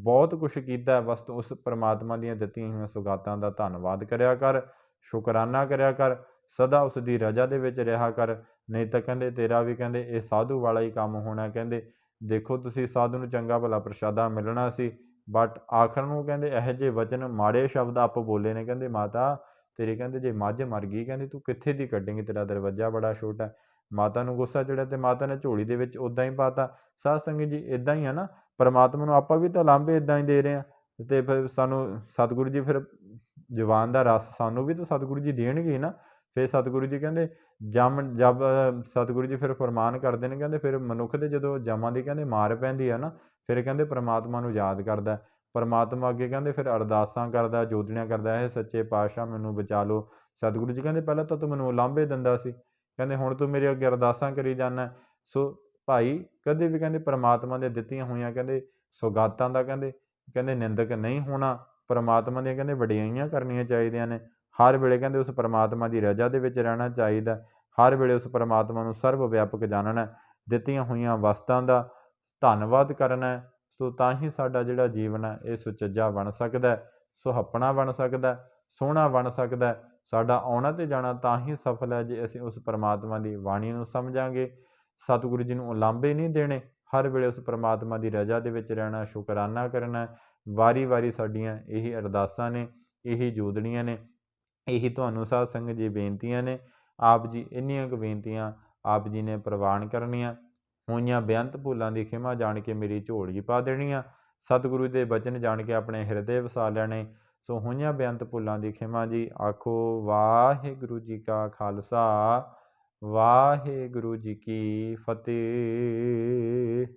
ਬਹੁਤ ਕੁਛ ਕੀਤਾ, ਬਸ ਤੂੰ ਉਸ ਪਰਮਾਤਮਾ ਦੀਆਂ ਦਿੱਤੀਆਂ ਹੋਈਆਂ ਸੁਗਾਤਾਂ ਦਾ ਧੰਨਵਾਦ ਕਰਿਆ ਕਰ, ਸ਼ੁਕਰਾਨਾ ਕਰਿਆ ਕਰ, ਸਦਾ ਉਸ ਦੀ ਰਜ਼ਾ ਦੇ ਵਿੱਚ ਰਿਹਾ ਕਰ, ਨਹੀਂ ਤਾਂ ਕਹਿੰਦੇ ਤੇਰਾ ਵੀ ਕਹਿੰਦੇ ਇਹ ਸਾਧੂ ਵਾਲਾ ਹੀ ਕੰਮ ਹੋਣਾ। ਕਹਿੰਦੇ ਦੇਖੋ ਤੁਸੀਂ ਸਾਧੂ ਨੂੰ ਚੰਗਾ ਭਲਾ ਪ੍ਰਸ਼ਾਦਾ ਮਿਲਣਾ ਸੀ, ਬਟ ਆਖਰ ਨੂੰ ਕਹਿੰਦੇ ਇਹੋ ਜਿਹੇ ਵਚਨ ਮਾੜੇ ਸ਼ਬਦ ਆਪ ਬੋਲੇ ਨੇ। ਕਹਿੰਦੇ ਮਾਤਾ ਤੇਰੀ ਕਹਿੰਦੇ ਜੇ ਮੱਝ ਮਰ ਗਈ ਕਹਿੰਦੇ ਤੂੰ ਕਿੱਥੇ ਦੀ ਕੱਢੇਂਗੀ, ਤੇਰਾ ਦਰਵਾਜ਼ਾ ਬੜਾ ਛੋਟਾ। ਮਾਤਾ ਨੂੰ ਗੁੱਸਾ ਚੜਿਆ ਅਤੇ ਮਾਤਾ ਨੇ ਝੋਲੀ ਦੇ ਵਿੱਚ ਉੱਦਾਂ ਹੀ ਪਾ ਤਾ। ਸਾਧ ਸੰਗਤ ਜੀ ਇੱਦਾਂ ਹੀ ਆ ਨਾ, ਪਰਮਾਤਮਾ ਨੂੰ ਆਪਾਂ ਵੀ ਤਾਂ ਲਾਂਭੇ ਇੱਦਾਂ ਹੀ ਦੇ ਰਹੇ ਹਾਂ, ਅਤੇ ਫਿਰ ਸਾਨੂੰ ਸਤਿਗੁਰੂ ਜੀ ਫਿਰ ਜ਼ੁਬਾਨ ਦਾ ਰਸ ਸਾਨੂੰ ਵੀ ਤਾਂ ਸਤਿਗੁਰੂ ਜੀ ਦੇਣਗੇ ਨਾ। ਫਿਰ ਸਤਿਗੁਰੂ ਜੀ ਕਹਿੰਦੇ ਜਬ ਸਤਿਗੁਰੂ ਜੀ ਫਿਰ ਫਰਮਾਨ ਕਰਦੇ ਨੇ, ਕਹਿੰਦੇ ਫਿਰ ਮਨੁੱਖ ਦੇ ਜਦੋਂ ਜਮਾਂ ਦੀ ਕਹਿੰਦੇ ਮਾਰ ਪੈਂਦੀ ਆ ਨਾ, ਫਿਰ ਕਹਿੰਦੇ ਪਰਮਾਤਮਾ ਨੂੰ ਯਾਦ ਕਰਦਾ, ਪਰਮਾਤਮਾ ਅੱਗੇ ਕਹਿੰਦੇ ਫਿਰ ਅਰਦਾਸਾਂ ਕਰਦਾ, ਜੋਦੜੀਆਂ ਕਰਦਾ, ਇਹ ਸੱਚੇ ਪਾਤਸ਼ਾਹ ਮੈਨੂੰ ਬਚਾ ਲਓ। ਸਤਿਗੁਰੂ ਜੀ ਕਹਿੰਦੇ ਪਹਿਲਾਂ ਤਾਂ ਤੂੰ ਮੈਨੂੰ ਉਲਾਂਭੇ ਦਿੰਦਾ ਸੀ, ਕਹਿੰਦੇ ਹੁਣ ਤੂੰ ਮੇਰੇ ਅੱਗੇ ਅਰਦਾਸਾਂ ਕਰੀ ਜਾਂਦਾ। ਸੋ ਭਾਈ ਕਦੇ ਵੀ ਕਹਿੰਦੇ ਪਰਮਾਤਮਾ ਦੇ ਦਿੱਤੀਆਂ ਹੋਈਆਂ ਕਹਿੰਦੇ ਸੁਗਾਤਾਂ ਦਾ ਕਹਿੰਦੇ ਨਿੰਦਕ ਨਹੀਂ ਹੋਣਾ, ਪਰਮਾਤਮਾ ਦੀਆਂ ਕਹਿੰਦੇ ਵਡਿਆਈਆਂ ਕਰਨੀਆਂ ਚਾਹੀਦੀਆਂ ਨੇ। ਹਰ ਵੇਲੇ ਕਹਿੰਦੇ ਉਸ ਪਰਮਾਤਮਾ ਦੀ ਰਜ਼ਾ ਦੇ ਵਿੱਚ ਰਹਿਣਾ ਚਾਹੀਦਾ, ਹਰ ਵੇਲੇ ਉਸ ਪਰਮਾਤਮਾ ਨੂੰ ਸਰਬ ਵਿਆਪਕ ਜਾਣਨਾ, ਦਿੱਤੀਆਂ ਹੋਈਆਂ ਵਸਤਾਂ ਦਾ ਧੰਨਵਾਦ ਕਰਨਾ। ਸੋ ਤਾਂ ਹੀ ਸਾਡਾ ਜਿਹੜਾ ਜੀਵਨ ਹੈ ਇਹ ਸੁਚੱਜਾ ਬਣ ਸਕਦਾ, ਸੁਹੱਪਣਾ ਬਣ ਸਕਦਾ, ਸੋਹਣਾ ਬਣ ਸਕਦਾ। ਸਾਡਾ ਆਉਣਾ ਅਤੇ ਜਾਣਾ ਤਾਂ ਹੀ ਸਫਲ ਹੈ ਜੇ ਅਸੀਂ ਉਸ ਪਰਮਾਤਮਾ ਦੀ ਬਾਣੀ ਨੂੰ ਸਮਝਾਂਗੇ, ਸਤਿਗੁਰੂ ਜੀ ਨੂੰ ਉਲਾਂਭੇ ਨਹੀਂ ਦੇਣੇ, ਹਰ ਵੇਲੇ ਉਸ ਪਰਮਾਤਮਾ ਦੀ ਰਜ਼ਾ ਦੇ ਵਿੱਚ ਰਹਿਣਾ, ਸ਼ੁਕਰਾਨਾ ਕਰਨਾ। ਵਾਰੀ ਵਾਰੀ ਸਾਡੀਆਂ ਇਹੀ ਅਰਦਾਸਾਂ ਨੇ, ਇਹੀ ਜੋਦੜੀਆਂ ਨੇ, ਇਹੀ ਤੁਹਾਨੂੰ ਸਾਧ ਸੰਗਤ ਜੀ ਬੇਨਤੀਆਂ ਨੇ। ਆਪ ਜੀ ਇੰਨੀਆਂ ਕੁ ਬੇਨਤੀਆਂ ਆਪ ਜੀ ਨੇ ਪ੍ਰਵਾਨ ਕਰਨੀਆਂ। ਹੋਈਆਂ ਬੇਅੰਤ ਭੁੱਲਾਂ ਦੀ ਖਿਮਾ ਜਾਣ ਕੇ ਮੇਰੀ ਝੋਲੀ ਪਾ ਦੇਣੀ ਆ, ਸਤਿਗੁਰੂ ਦੇ ਬਚਨ ਜਾਣ ਕੇ ਆਪਣੇ ਹਿਰਦੇ ਵਸਾ ਲੈਣੇ। ਸੋ ਹੋਈਆਂ ਬੇਅੰਤ ਭੁੱਲਾਂ ਦੀ ਖਿਮਾ ਜੀ। ਆਖੋ ਵਾਹਿਗੁਰੂ ਜੀ ਕਾ ਖਾਲਸਾ, ਵਾਹਿਗੁਰੂ ਜੀ ਕੀ ਫਤਿਹ।